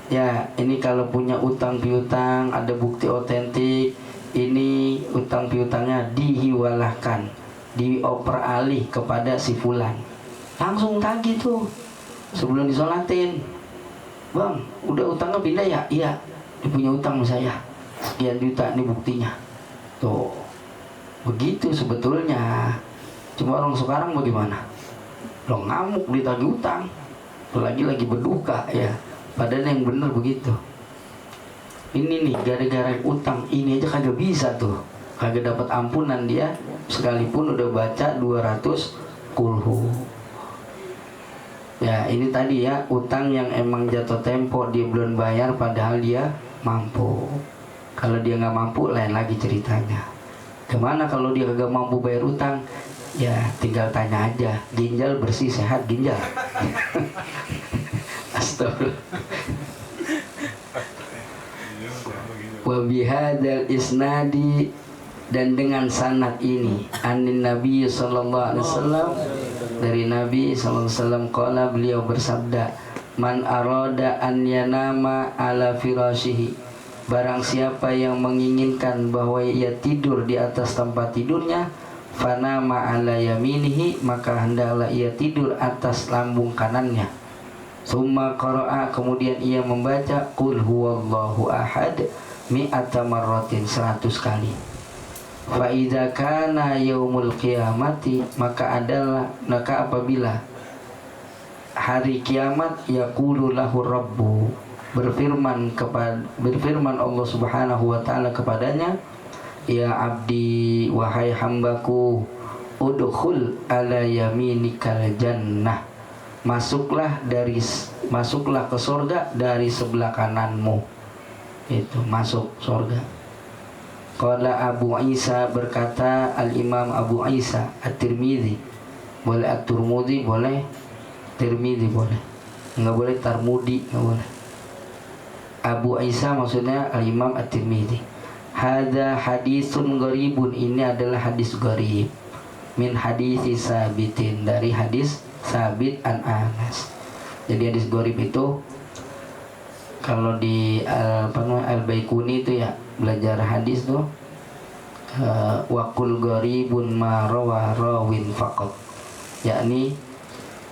Ya ini kalau punya utang piutang, ada bukti otentik, ini utang piutangnya dihiwalahkan, dioper alih kepada si fulan, langsung tagih tuh sebelum disolatin. Bang, udah utangnya pindah ya? Iya, dia punya utang sama saya sekian juta, ini buktinya tuh. Begitu sebetulnya. Cuma orang sekarang bagaimana? Lo ngamuk ditagih utang, lagi berduka ya. Padahal yang bener begitu. Ini nih gara-gara utang ini aja kagak bisa tuh, kagak dapat ampunan dia sekalipun udah baca 200 kulhu. Ya ini tadi ya, utang yang emang jatuh tempo dia belum bayar padahal dia mampu. Kalau dia nggak mampu lain lagi ceritanya. Gimana kalau dia kagak mampu bayar utang? Ya tinggal tanya aja, ginjal bersih sehat ginjal. Astagfirullah. Wa bihadzal isnadi, dan dengan sanad ini anin Nabi sallallahu alaihi wasallam, dari Nabi sallallahu alaihi wasallam, qala, beliau bersabda, man arada an yanama ala firashihi, barang siapa yang menginginkan bahwa ia tidur di atas tempat tidurnya, fanama ala yaminihi, maka hendaklah ia tidur atas lambung kanannya. Summa qara'a, kemudian ia membaca qul huwallahu ahad mi'ata marratin, 100 kali. Fa idza kana yaumul qiyamati, maka apabila hari kiamat, yaqulu lahu rabbu, berfirman Allah Subhanahu wa taala kepadanya, ya abdi, wahai hambaku, udkhul ala yaminikal jannah, masuklah ke surga dari sebelah kananmu. Itu masuk surga. Qala Abu Isa, berkata Al-Imam Abu Isa At-Tirmidzi, boleh At-Turmudi, boleh Tirmidzi, boleh, enggak boleh Tarmudi, enggak boleh. Abu Isa maksudnya Al-Imam At-Tirmidzi. Hadza hadisun gharibun, ini adalah hadis gharib, min hadisi Sabitin, dari hadis Sabit an Anas. Jadi hadis gharib itu kalau di Al-Baikuni itu ya, belajar hadis tuh waqul gharibun ma rawa rawin faqat, yakni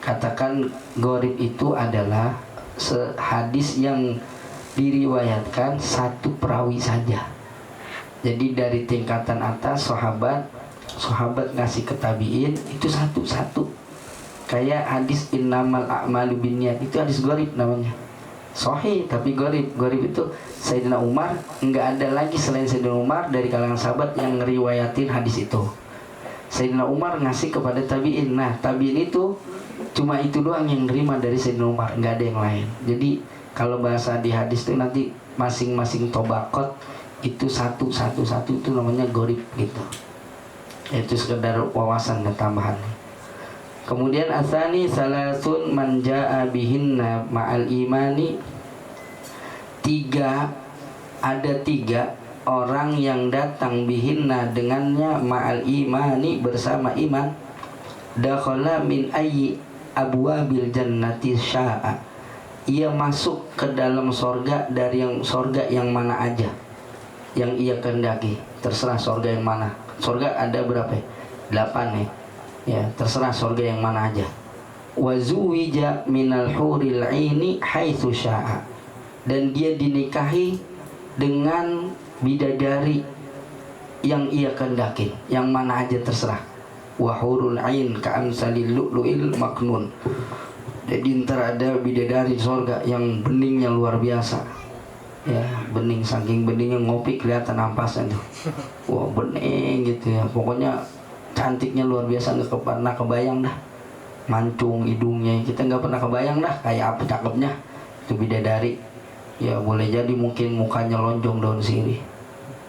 katakan gharib itu adalah hadis yang diriwayatkan satu perawi saja. Jadi dari tingkatan atas sahabat ngasih ke tabiin itu satu-satu. Kayak hadis innamal a'malu binniyat, itu hadis gharib namanya. Sahih tapi gharib. Gharib itu Sayyidina Umar, enggak ada lagi selain Sayyidina Umar dari kalangan sahabat yang ngeriwayatin hadis itu. Sayyidina Umar ngasih kepada tabiin. Nah, tabiin itu cuma itu doang yang nerima dari Sayyidina Umar, enggak ada yang lain. Jadi kalau bahasa di hadis itu nanti masing-masing tobakot itu satu itu namanya gharib gitu. Itu sekedar wawasan dan tambahan. Kemudian asani salasun man jaa bihinna ma'al imani, ada tiga orang yang datang bihinna dengannya ma'al imani, bersama iman, dakhala min ayyi abwabil jannati sya'a, ia masuk ke dalam sorga dari sorga yang mana aja yang ia kehendaki, terserah sorga yang mana. Sorga ada berapa? 8 ya. Ya, terserah sorga yang mana aja. Wa zuwija minal huril aini haitsu syaa, dan dia dinikahi dengan bidadari yang ia kehendaki, yang mana aja terserah. Wa hurul ain ka'amsalil lu'lu'il maknun. Jadi ntar ada bidadari sorga yang beningnya luar biasa. Ya, bening, saking beningnya ngopi kelihatan ampasnya tuh. Wah, bening gitu ya. Pokoknya cantiknya luar biasa, nggak pernah kebayang dah. Mancung hidungnya, kita nggak pernah kebayang dah kayak apa cakepnya. Itu bidadari. Ya boleh jadi mungkin mukanya lonjong daun sirih,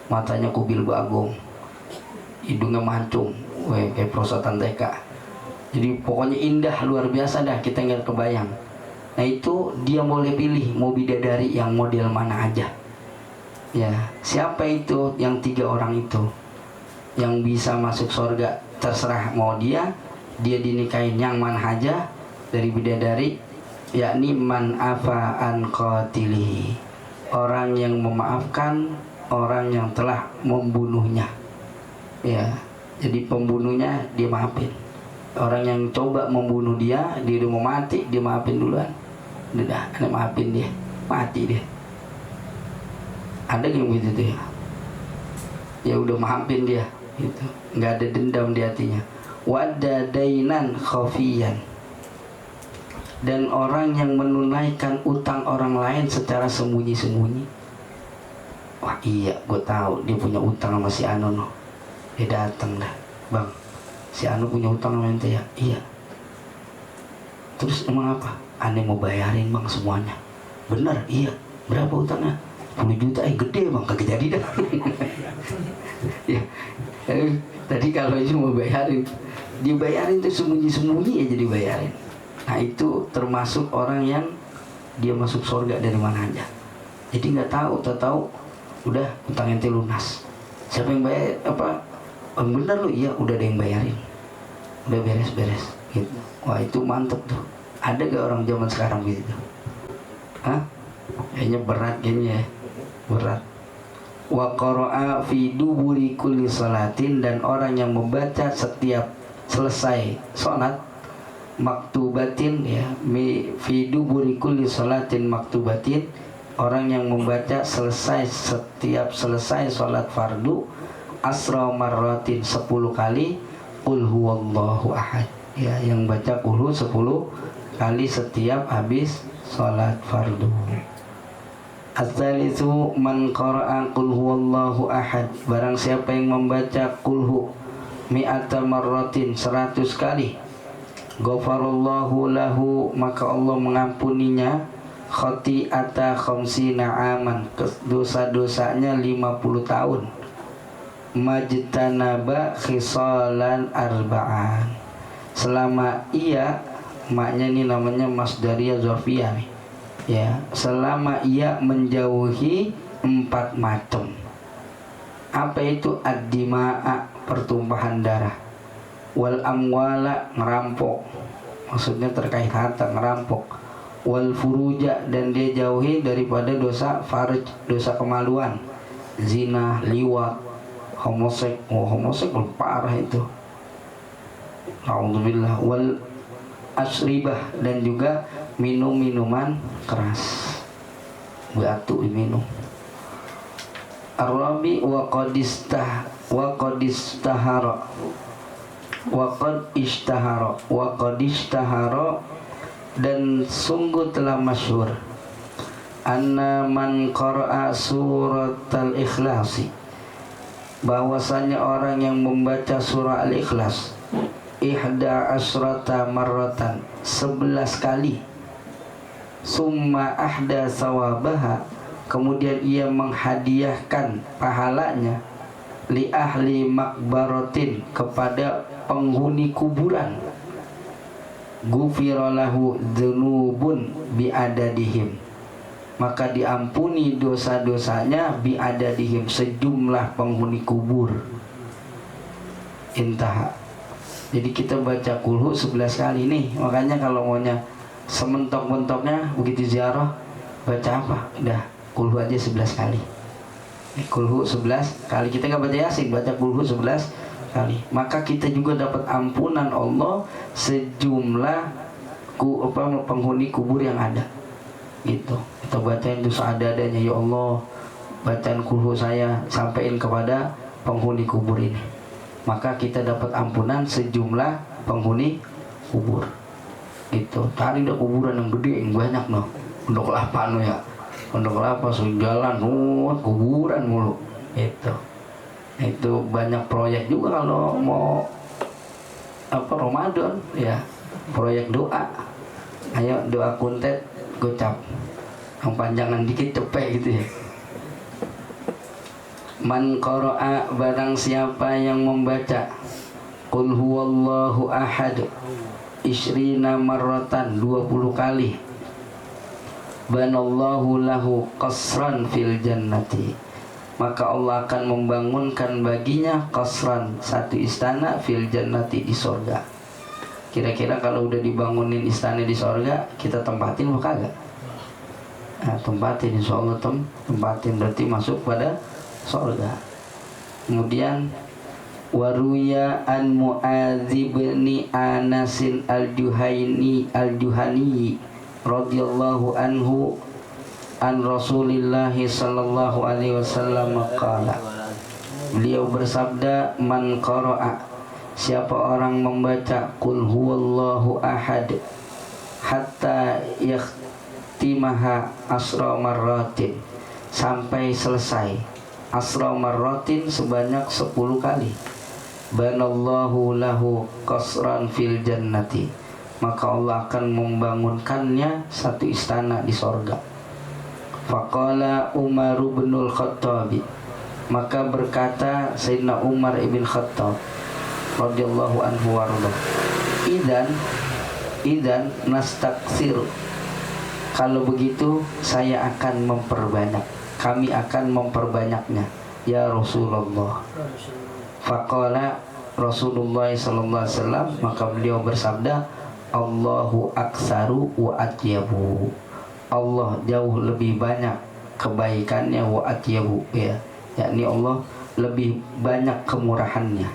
matanya kubil bagong, hidungnya mancung, kayak prosatan TK. Jadi pokoknya indah luar biasa dah, kita nggak kebayang. Nah itu dia boleh pilih mau bidadari yang model mana aja. Ya, siapa itu yang 3 orang itu yang bisa masuk surga? Terserah mau dia dinikahin yang mana aja dari bidadari, yakni man afa an qatilihi, orang yang memaafkan orang yang telah membunuhnya. Ya, jadi pembunuhnya dia maafin. Orang yang coba membunuh dia udah mau mati, dia maafin duluan. Udah, ada maafin dia, mati dia. Ada yang begitu tuh ya. Ya udah maafin dia gitu, nggak ada dendam di hatinya. Wadda dainan khafiyan, dan orang yang menunaikan utang orang lain secara sembunyi-sembunyi. Wah iya, gue tahu dia punya utang sama si Anu no. Dia datang dah, bang, si Anu punya utang sama ente ya? Iya. Terus emang apa? Ane mau bayarin bang semuanya. Bener? Iya. Berapa utangnya? 10 juta. Gede bang, kagak jadi dah. Ya. Tadi kalau aja mau bayarin dibayarin tuh sembunyi-sembunyi aja dibayarin. Nah itu termasuk orang yang dia masuk surga dari mana aja. Jadi nggak tahu udah utang ente lunas. Siapa yang bayar apa? Oh, bener lu, iya udah ada yang bayarin, udah beres-beres gitu. Wah itu mantep tuh. Ada gak orang zaman sekarang gitu? Hah? Kayaknya berat ya. Berat. Wa qara'a fi duburi kulli salatin, dan orang yang membaca setiap selesai salat maktubatin ya, fi duburi kulli salatin maktubatin, orang yang membaca setiap selesai salat fardu asra marratin 10 kali qul huwallahu ahad ya, yang baca qul 10 kali setiap habis salat fardu. Ats-tsalitsu man qara'a qul huwallahu ahad, barang siapa yang membaca qul hu mi'ata marratin 100 kali, ghafarallahu lahu, maka Allah mengampuninya khati'ata khamsina aman, dosa-dosanya 50 tahun, majtanaba khisalan arba'an, selama ia, maknya ini namanya masdariyah dzarfiyah nih ya, selama ia menjauhi 4 macam. Apa itu? Ad-dima'a, pertumpahan darah, wal amwala, ngerampok, maksudnya terkait harta, ngerampok, wal furuja, dan dia jauhi daripada dosa farj, dosa kemaluan, zina, liwat, homosek parah itu, alhamdulillah, wal asribah, dan juga minum-minuman keras, batu diminum. Ar-rabi wa qad ishtahara, dan sungguh telah masyhur, anna man qara'a suratal ikhlasi, bahwasanya orang yang membaca surah al-ikhlas ihda asrata marratan, 11 kali, summa ahda sawabaha, kemudian ia menghadiahkan pahalanya, li ahli makbaratin, kepada penghuni kuburan, ghufira lahu dzunubun biadadihim, maka diampuni dosa-dosanya biadadihim, sejumlah penghuni kubur. Intah. Jadi kita baca kulhu 11 kali nih. Makanya kalau maunya sementok-mentoknya begitu ziarah, baca apa? Udah kulhu aja 11 kali. Kulhu 11 kali. Kita gak baca yasin, baca kulhu 11 kali. Maka kita juga dapat ampunan Allah sejumlah penghuni kubur yang ada. Gitu. Kita bacain itu seadanya, ya Allah, bacaan kulhu saya sampaikan kepada penghuni kubur ini, maka kita dapat ampunan sejumlah penghuni kubur. Gitu. Tadi ada kuburan yang gede, yang banyak noh. Pondok Kelapa no ya. Pondok Kelapa jalan, kuburan mulu. Itu banyak proyek juga kalau mau Ramadan ya. Proyek doa. Ayo doa kuntet gocap. Yang panjangan dikit cepet gitu ya. Man qara'a, barang siapa yang membaca qul huwallahu ahad isrina marratan, 20 kali, banallahu lahu qasran fil jannati, maka Allah akan membangunkan baginya qasran, satu istana, fil jannati, di surga. Kira-kira kalau udah dibangunin istana di surga, kita tempatin apa kagak? Nah, tempatin, insyaallah tempatin, berarti masuk pada surga. Kemudian waruya an Mu'adz bin Anas al-Juhani radhiyallahu anhu an Rasulillah sallallahu alaihi wasallam qala, beliau bersabda, man qara'a, siapa orang membaca qul huwallahu ahad hatta yakhtimaha asra marratin, sampai selesai asra marratin sebanyak 10 kali, banallahu lahu qasran fil jannati, maka Allah akan membangunkannya satu istana di sorga. Faqala Umar bin Khattab, maka berkata Sayyidina Umar ibn Khattab, radhiyallahu anhu warḍah. Idan nastaksir. Kalau begitu saya akan memperbanyak. Kami akan memperbanyaknya ya Rasulullah. Faqala Rasulullah sallallahu alaihi wasallam, maka beliau bersabda, Allahu aksaru wa atyabu. Allah jauh lebih banyak kebaikannya, wa atyabu, ya, yakni Allah lebih banyak kemurahannya.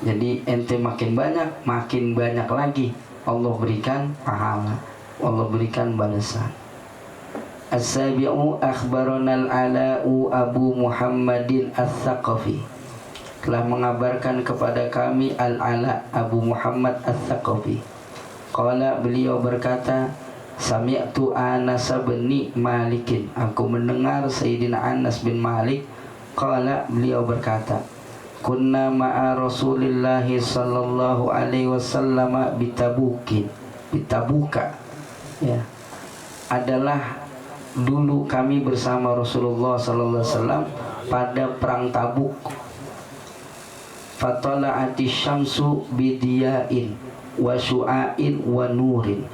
Jadi ente makin banyak lagi Allah berikan pahala, Allah berikan balasan. As-sabi'u akhbarana al-Ala'u Abu Muhammadin As-Saqafi, telah mengabarkan kepada kami Al-Ala Abu Muhammad As-Saqafi. Qala, beliau berkata, Sami'tu Anas bin Malikin, aku mendengar Sayyidina Anas bin Malik. Qala, beliau berkata, kunna ma'a Rasulillahi sallallahu alaihi wasallam bitabuka, ya, adalah dulu kami bersama Rasulullah sallallahu alaihi wasallam pada perang Tabuk. Fatala'ati syamsu bidiya'in wa syu'ain wa nurin,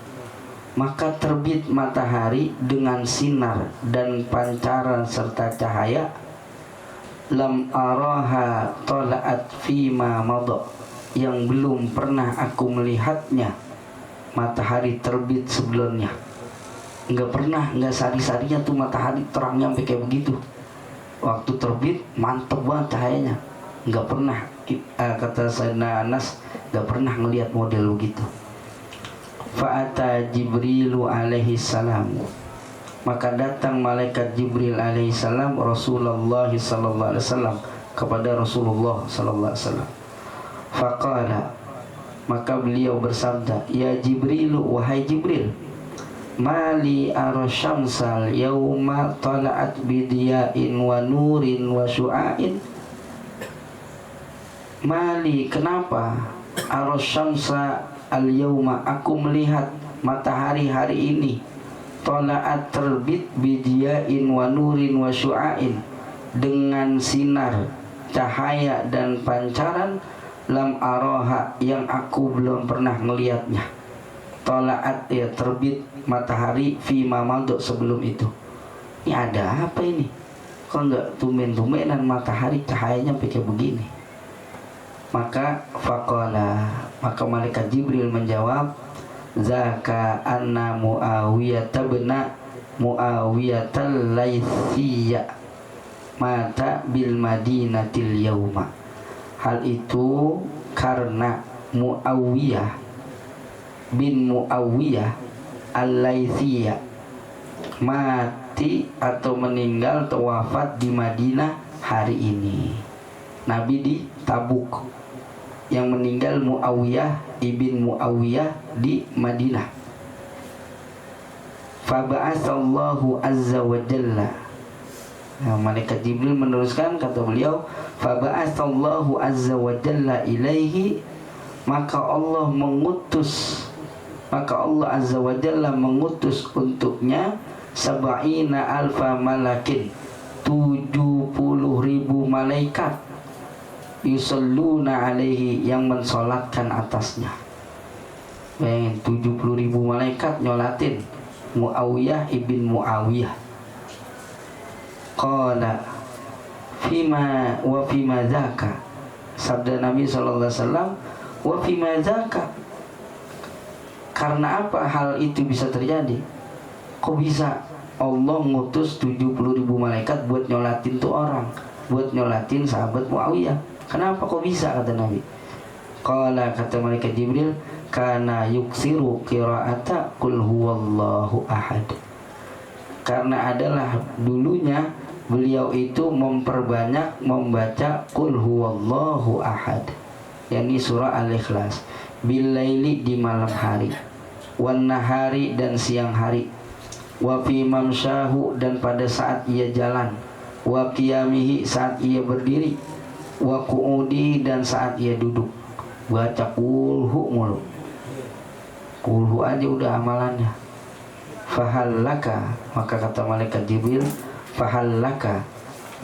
maka terbit matahari dengan sinar dan pancaran serta cahaya. Lam araha tala'at fima madha, yang belum pernah aku melihatnya matahari terbit sebelumnya. Enggak sari-sarinya tuh matahari terangnya sampai kayak begitu. Waktu terbit mantep banget cahayanya. Enggak pernah, kata Sayyidina Anas, enggak pernah ngelihat model begitu. Fa'ata Jibrilu alaihi salam, maka datang malaikat Jibril alaihi salam Rasulullah sallallahu alaihi wasallam kepada Rasulullah sallallahu alaihi wasallam. Faqala, maka beliau bersabda, ya Jibrilu, wahai Jibril, mali arasyamsal yauma tala'at bidiya'in wa nurin wa syu'ain. Mali, kenapa arasyamsa al yauma, aku melihat matahari hari ini tala'at terbit bidiya'in wa nurin wa syu'ain, dengan sinar, cahaya dan pancaran. Lam aroha, yang aku belum pernah melihatnya. Tala'at, ya, terbit matahari fi mamadok, sebelum itu. Ini ada apa ini? Kok enggak tumben-tumbenan matahari cahayanya kayak begini? Maka faqala, maka malaikat Jibril menjawab, zaka anna Muawiyah tabna Muawiyatal Laitsiyya mata bil Madinatil yauma. Hal itu karena Muawiyah bin Muawiyah Al-Laitsiyya mati atau meninggal atau wafat di Madinah hari ini. Nabi di Tabuk, yang meninggal Muawiyah ibn Muawiyah di Madinah. Faba'atsallahu azza wa jalla, nah, malaikat Jibril meneruskan, kata beliau, faba'atsallahu azza wa jalla ilaihi, maka Allah azza wa jalla mengutus untuknya sab'ina alfa malakin, 70.000 malaikat, yusalluna alaihi, yang mensolatkan atasnya. Bayangin, 70.000 malaikat nyolatin Muawiyah ibn Muawiyah. Qala fima wa fima zaka, sabda Nabi sallallahu alaihi wasallam, wa fima zaka, karena apa hal itu bisa terjadi? Kok bisa Allah ngutus 70.000 malaikat buat nyolatin tuh orang, buat nyolatin sahabat Muawiyah? Kenapa kok bisa, kata Nabi? Qala, kata malaikat Jibril, kana yuksiru qira'ata qul huwallahu ahad, karena adalah dulunya beliau itu memperbanyak membaca qul huwallahu ahad, yakni surah Al-Ikhlas, bilaili, di malam hari, wan nahari, dan siang hari, wa fi mamsyahu, dan pada saat ia jalan, wa qiyamihi, saat ia berdiri, wa qu'udi, dan saat ia duduk. Baca kulhu mulu, kulhu aja udah amalannya. Fahallaka, maka kata malaikat Jibril, fahallaka,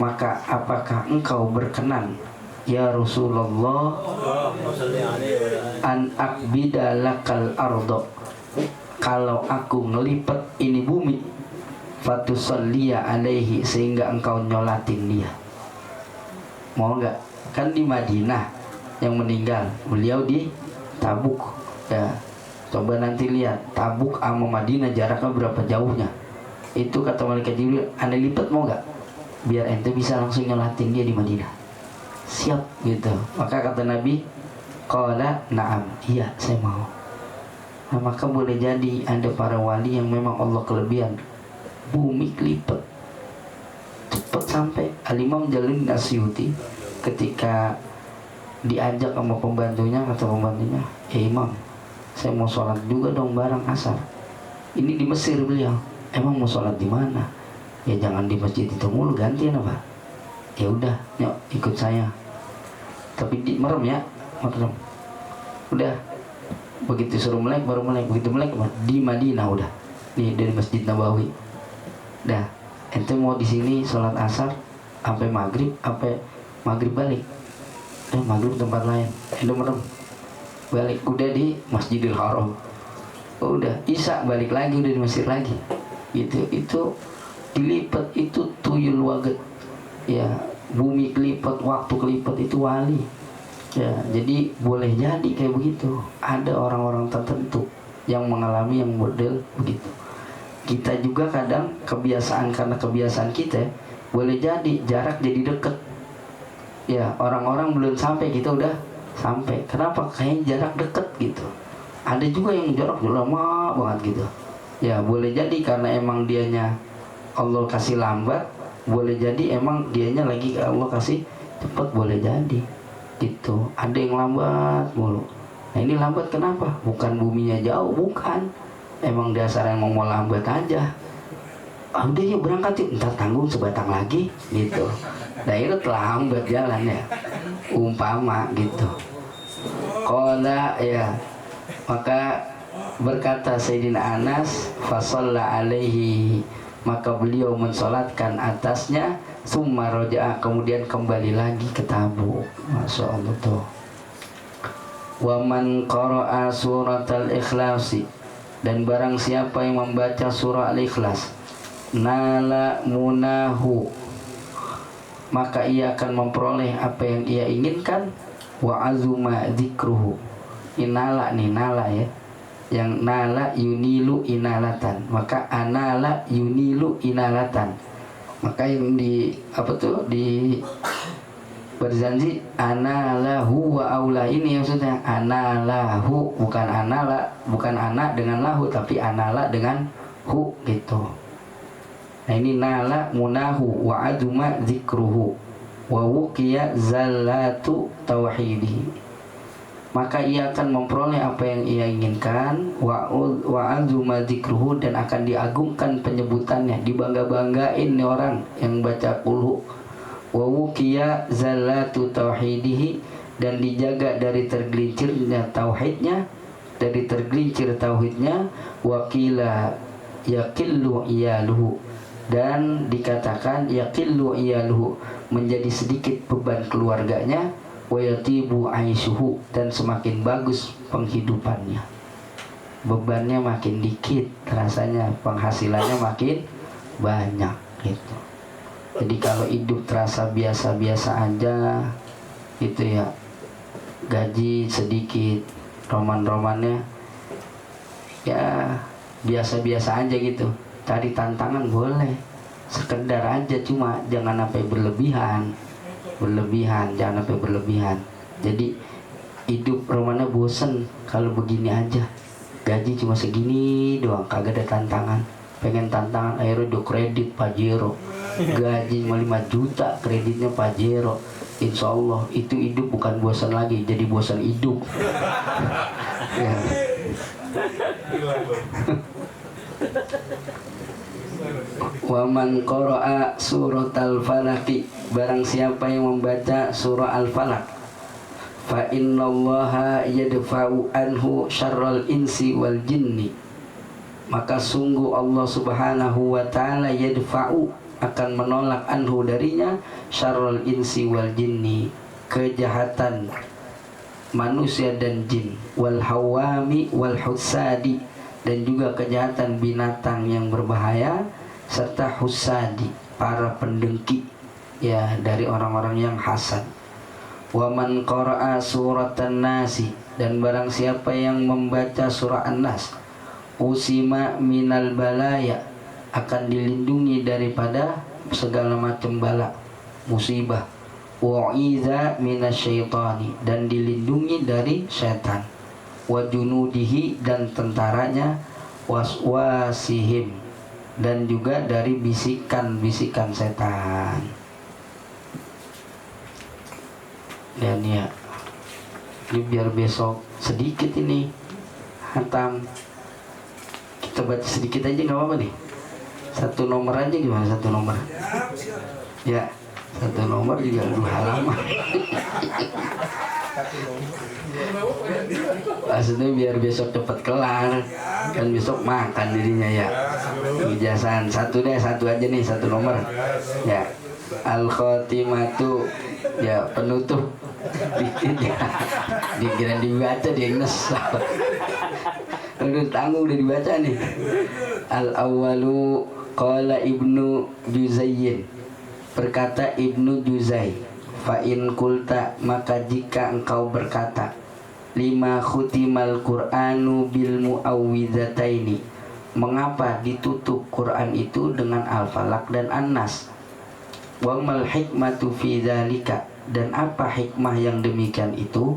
maka apakah engkau berkenan, ya Rasulullah an akbida lakal ardo, kalau aku ngelipet ini bumi, fatusalliya alaihi, sehingga engkau nyolatin dia. Mau enggak? Kan di Madinah yang meninggal, beliau di Tabuk ya. Coba nanti lihat Tabuk sama Madinah jaraknya berapa jauhnya. Itu kata malaikat Jibril, anda lipat mau enggak? Biar ente bisa langsung nyolatin dia di Madinah. Siap gitu. Maka kata Nabi, qala na'am, iya saya mau. Nah, maka boleh jadi ada para wali yang memang Allah kelebihan bumi kelipet cepat sampai. Al-Imam Jalaluddin Asyuti ketika diajak sama pembantunya, kata pembantunya, Imam, saya mau sholat juga dong bareng asar. Ini di Mesir beliau. Emang mau sholat di mana? Ya jangan di masjid itu mulu, gantian apa? Ya udah, yuk ikut saya. Tapi di merem ya, merem. Udah, begitu suruh melek baru melek, begitu melek di Madinah udah. Nih dari Masjid Nabawi. Dah, ente mau di sini sholat asar sampai maghrib, sampai maghrib balik. Maghrib tempat lain. Ente merem balik, udah di Masjidil Haram. Udah, Isya balik lagi, udah di Mesir lagi. Gitu, itu dilipat, itu tuyul waget. Ya, bumi kelipat, waktu kelipat, itu wali. Ya, jadi boleh jadi kayak begitu. Ada orang-orang tertentu yang mengalami yang model begitu. Kita juga kadang kebiasaan, karena kebiasaan kita boleh jadi jarak jadi deket. Ya, orang-orang belum sampai, kita udah sampai. Kenapa? Kayaknya jarak deket gitu. Ada juga yang jarak lama banget gitu. Ya, boleh jadi karena emang dianya Allah kasih lambat. Boleh jadi emang dianya lagi Allah kasih cepat, boleh jadi gitu. Ada yang lambat mulu. Nah ini lambat kenapa? Bukan buminya jauh, bukan. Emang dasar yang mau lambat aja. Udah yuk berangkat yuk, ntar tanggung sebatang lagi gitu. Nah itu terlambat jalan ya, umpama gitu. Qala ya, maka berkata Sayyidina Anas, fasalla alaihi, maka beliau mensolatkan atasnya, summa roja'a, kemudian kembali lagi ke Tabuk. Masya Allah tuh. Wa man qara'a suratal ikhlasi, dan barang siapa yang membaca surah Al-Ikhlas, nala munahu, maka ia akan memperoleh apa yang ia inginkan. Wa azuma dzikruhu, inala nih, nala ya, yang nala yunilu inalatan, maka anala yunilu inalatan. Maka yang di apa tuh, di berjanji anallahu wa aula, ini maksudnya anallahu, bukan anala, bukan anak dengan lahu, tapi anala dengan hu gitu. Nah ini nala munahu wa aduma zikruhu wa wuqiya zallatu tauhidi, maka ia akan memperoleh apa yang ia inginkan. Wa azuma dzikruhu, dan akan diagungkan penyebutannya, dibangga-banggain nih orang yang baca qul. Wa wuqiya zallatu tauhidihi, dan dijaga dari tergelincirnya tauhidnya, dari tergelincir tauhidnya. Wa qila yaqillu iyaluhu, dan dikatakan yaqillu iyaluhu, menjadi sedikit beban keluarganya. Wa yatibu aishuhu, dan semakin bagus penghidupannya. Bebannya makin dikit, rasanya penghasilannya makin banyak gitu. Jadi kalau hidup terasa biasa-biasa aja gitu ya, gaji sedikit, roman-romannya ya biasa-biasa aja gitu. Cari tantangan boleh, sekedar aja, cuma jangan sampai berlebihan, jangan sampai berlebihan. Jadi hidup romannya bosen kalau begini aja, gaji cuma segini doang, kagak ada tantangan. Pengen tantangan, akhirnya udah kredit Pajero, gaji 5 juta, kreditnya Pajero. Insya Allah itu hidup bukan bosan lagi, jadi bosan hidup. Ya. Wa man qara'a suratal falaqi, barang siapa yang membaca surah Al-Falaq, fa innallaha yadfa'u anhu syarral insi wal jinni, maka sungguh Allah Subhanahu wa ta'ala yadfa'u, akan menolak anhu darinya, syarral insi wal jinni, kejahatan manusia dan jin, wal hawami wal husadi, dan juga kejahatan binatang yang berbahaya, serta husadi, para pendengki ya dari orang-orang yang hasad. Wa man qara'a suratan nasi, dan barang siapa yang membaca surah An-Nas, usima minal balaya, akan dilindungi daripada segala macam bala, musibah. Wa'iza minasyaitani, dan dilindungi dari syaitan. Wa junudihi, dan tentaranya. Waswasihim, dan juga dari bisikan-bisikan setan. Dan ya, ini biar besok sedikit ini hatam, kita baca sedikit aja nggak apa-apa nih. Satu nomor aja, gimana satu nomor? Ya, satu nomor juga 2 halaman. Maksudnya biar besok cepat kelar, kan besok makan dirinya ya. Ijazah satu aja nih, satu nomor. Ya, al-khotimatu, ya penutup. Dikit ya, dikira dibaca dia nyesal. Udah tanggung udah dibaca nih. Al-awwalu qala Ibnu Juzayyin, berkata Ibnu Juzai, fa in kulta, maka jika engkau berkata, lima khutimal Qur'anu bil muawwidhataini, mengapa ditutup Quran itu dengan Al-Falaq dan An-Nas? Wa mal hikmatu fi dzalika, dan apa hikmah yang demikian itu?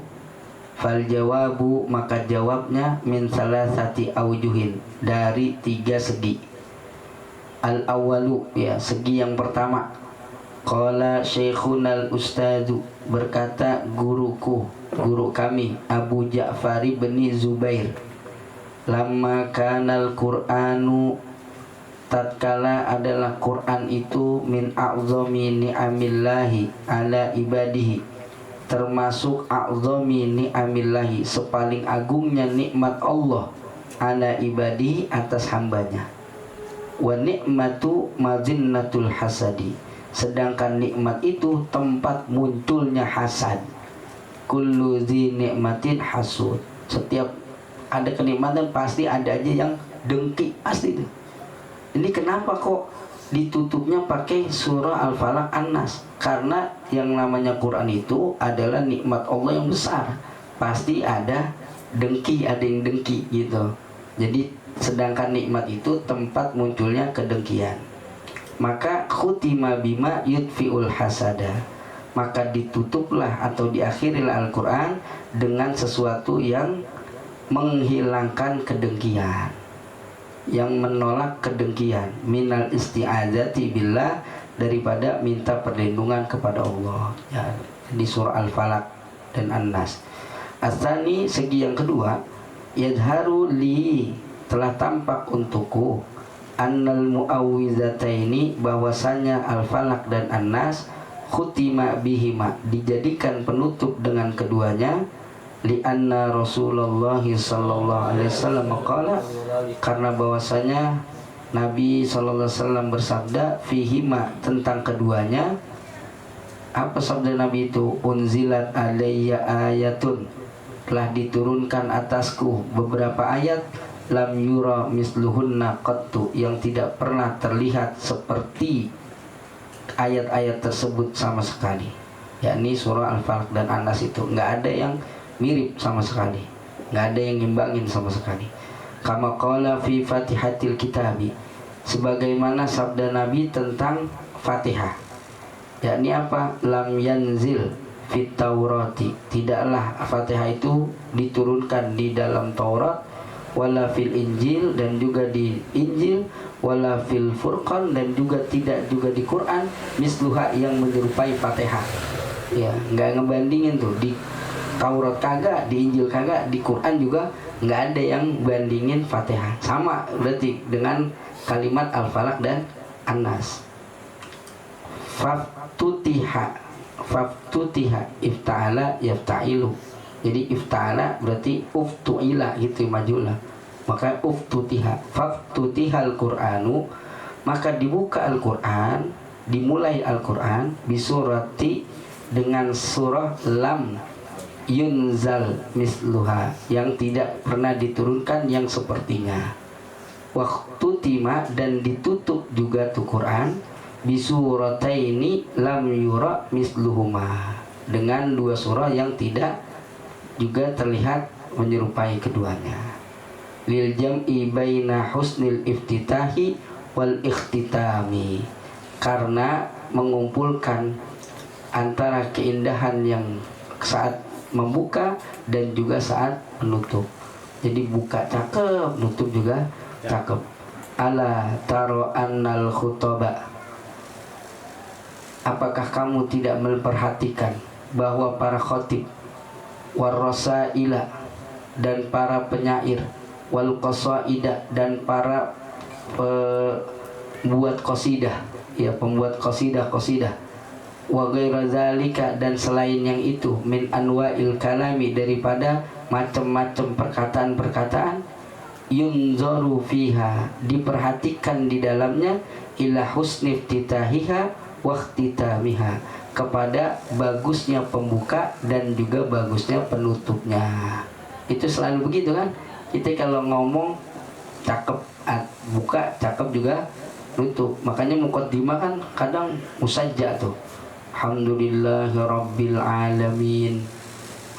Fal jawabu, maka jawabnya min salasati aujuhin, dari 3 segi. Al awwalu, ya segi yang pertama, qala syekhunal ustadu, berkata guru kami Abu Ja'far bin Zubair, lamma kanal Qur'anu, tatkala adalah Quran itu, min a'zami ni'amillahi ala ibadihi, termasuk a'zami ni'amillahi, sepaling agungnya nikmat Allah, ala ibadihi, atas hambanya. Wa ni'matu mazinnatul hasadi, sedangkan nikmat itu tempat munculnya hasad. Kullu dzi nikmatin hasud, setiap ada kenikmatan pasti ada aja yang dengki, pasti itu. Ini kenapa kok ditutupnya pakai surah Al-Falaq An-Nas? Karena yang namanya Quran itu adalah nikmat Allah yang besar, pasti ada dengki, ada yang dengki gitu. Jadi sedangkan nikmat itu tempat munculnya kedengkian. Maka khutima bima yudfi'ul hasada, maka ditutuplah atau diakhirilah Al-Quran dengan sesuatu yang menghilangkan kedengkian, yang menolak kedengkian, minal isti'adzati billah, daripada minta perlindungan kepada Allah ya, di surah Al-Falaq dan An-Nas. Asani, segi yang kedua, yadharu li, telah tampak untukku, annal muawwizataini, bahwasanya Al-Falaq dan An-Nas, khutima bihima, dijadikan penutup dengan keduanya, lianna Rasulullah sallallahu alaihi wasallam qala, karena bahwasanya Nabi sallallahu alaihi wasallam bersabda, fihima, tentang keduanya. Apa sabda Nabi itu? Unzilat alayya ayatun, telah diturunkan atasku beberapa ayat, lam yura misluhunna qattu, yang tidak pernah terlihat seperti ayat-ayat tersebut sama sekali. Yakni surah Al-Falaq dan An-Nas itu nggak ada yang mirip sama sekali, nggak ada yang ngimbangin sama sekali. Kama qala fi fatihatil kitabi, sebagaimana sabda Nabi tentang Fatihah, yakni apa? Lam yanzil fit taurati, tidaklah Fatihah itu diturunkan di dalam Taurat, wala fil Injil, dan juga di Injil, wala fil Furqan, dan juga tidak juga di Quran, misluha, yang menyerupai Fatihah. Ya, nggak ngebandingin tuh, di Taurat kagak, di Injil kagak, di Quran juga nggak ada yang bandingin Fatihah. Sama berarti dengan kalimat Al-Falaq dan An-Nas. Faftutiha ifta'ala yafta'ilu, jadi ifta'ala berarti uftu'ila gitu, majulah. Maka uftutiha, faftutihal Qur'anu, maka dibuka Al-Quran, dimulai Al-Quran, bisurati dengan surah lam yunzal misluha, yang tidak pernah diturunkan yang sepertinya. Waktu tima, dan ditutup juga tuh Quran bisurataini lam yura misluhuma, dengan dua surah yang tidak juga terlihat menyerupai keduanya. Lil jam'i baina husnil iftitahi wal ikhtitami, karena mengumpulkan antara keindahan yang saat membuka dan juga saat menutup. Jadi buka cakep, nutup juga cakep. Ala taro annal khutaba, apakah kamu tidak memperhatikan bahwa para khotib, warrasaila, dan para penyair, wal qasaida, dan para pembuat qasidah, ya pembuat qasidah, wa ghaira zalika, dan selain yang itu, min anwa'il kalami, daripada macam-macam perkataan-perkataan, yunzaru fiha, diperhatikan di dalamnya, ila husni iftitahiha wa ikhtitamiha, kepada bagusnya pembuka dan juga bagusnya penutupnya. Itu selalu begitu kan, kita kalau ngomong cakep buka, cakep juga nutup. Makanya muqaddimah kan kadang musajja tuh, alhamdulillahirabbil alamin,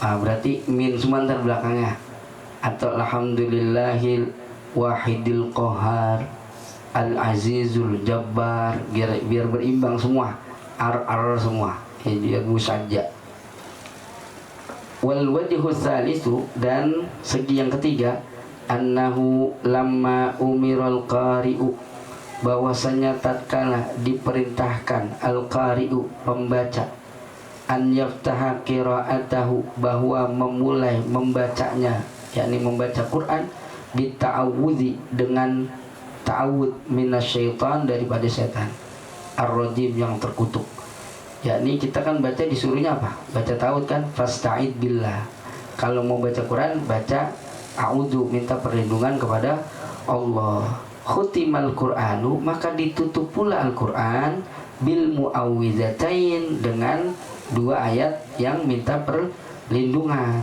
berarti min semua ntar belakangnya, atau alhamdulillahil wahidil qahar al azizul jabbar, biar berimbang semua, ar semua, biar musajja. Wal wajhu tsalitsu, dan segi yang ketiga, annahu lamma umiral qari'u, bahwasanya tatkala diperintahkan al-qari'u, pembaca, an yaftaha qira'atahu, bahwa memulai membacanya, yakni membaca Quran, bita'awudzi, dengan ta'awud minasyaitan, daripada setan ar-rajim, yang terkutuk. Yakni kita kan baca disuruhnya apa? Baca ta'awud kan, fasta'id billah. Kalau mau baca Quran, baca a'udzu, minta perlindungan kepada Allah. Khutimal Qur'anu, maka ditutup pula Al-Quran bil mu'awwidzatain, dengan dua ayat yang minta perlindungan.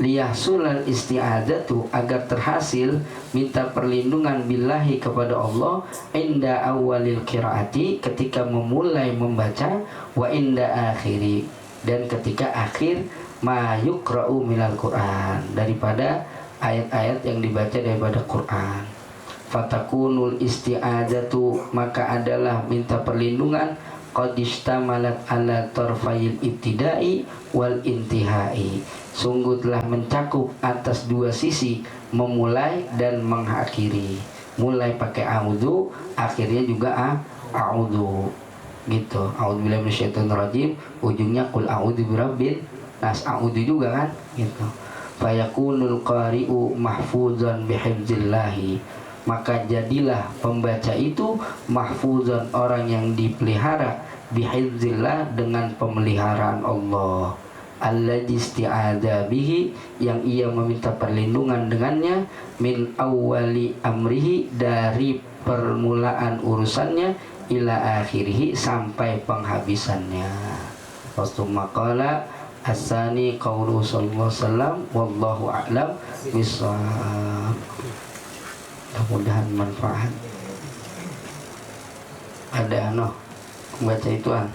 Liyahsulal isti'adzatu, agar terhasil minta perlindungan billahi, kepada Allah, inda awalil qiraati, ketika memulai membaca, wa inda akhiri, dan ketika akhir ma yuqra'u minal Qur'an, daripada ayat-ayat yang dibaca daripada Quran. Fatakunul isti'adzatu, maka adalah minta perlindungan, qad istamalat ala tarfayil ibtidai wal intihai, sungguh telah mencakup atas dua sisi, memulai dan mengakhiri. Mulai pakai a'udzu, akhirnya juga a'udzu, gitu. A'udzubillahi minasyaitonirrajim, ujungnya qul a'udzu birabbin nas, a'udzu juga kan, gitu. Fayakunul qari'u mahfuzan bihifzillahi, maka jadilah pembaca itu mahfuzan, orang yang dipelihara, bihifzillah, dengan pemeliharaan Allah, alladzi isti'adza bihi, yang ia meminta perlindungan dengannya, min awwali amrihi, dari permulaan urusannya, ila akhirih, sampai penghabisannya. Wastumma qala asani qaulu sallallahu alaihi wasallam, wallahu a'lam bishawab. Mudah-mudahan manfaat. Ada baca ituan.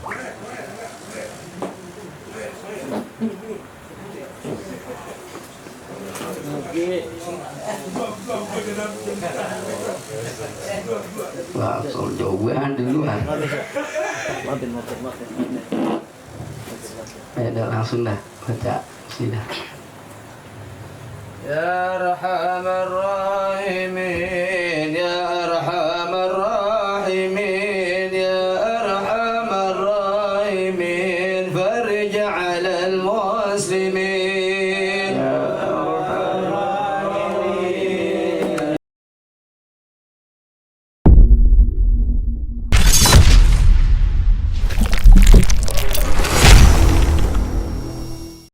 Langsung jauhan duluan. Ayo dah, langsung dah baca sudah. Ya Arhamar Rahimin.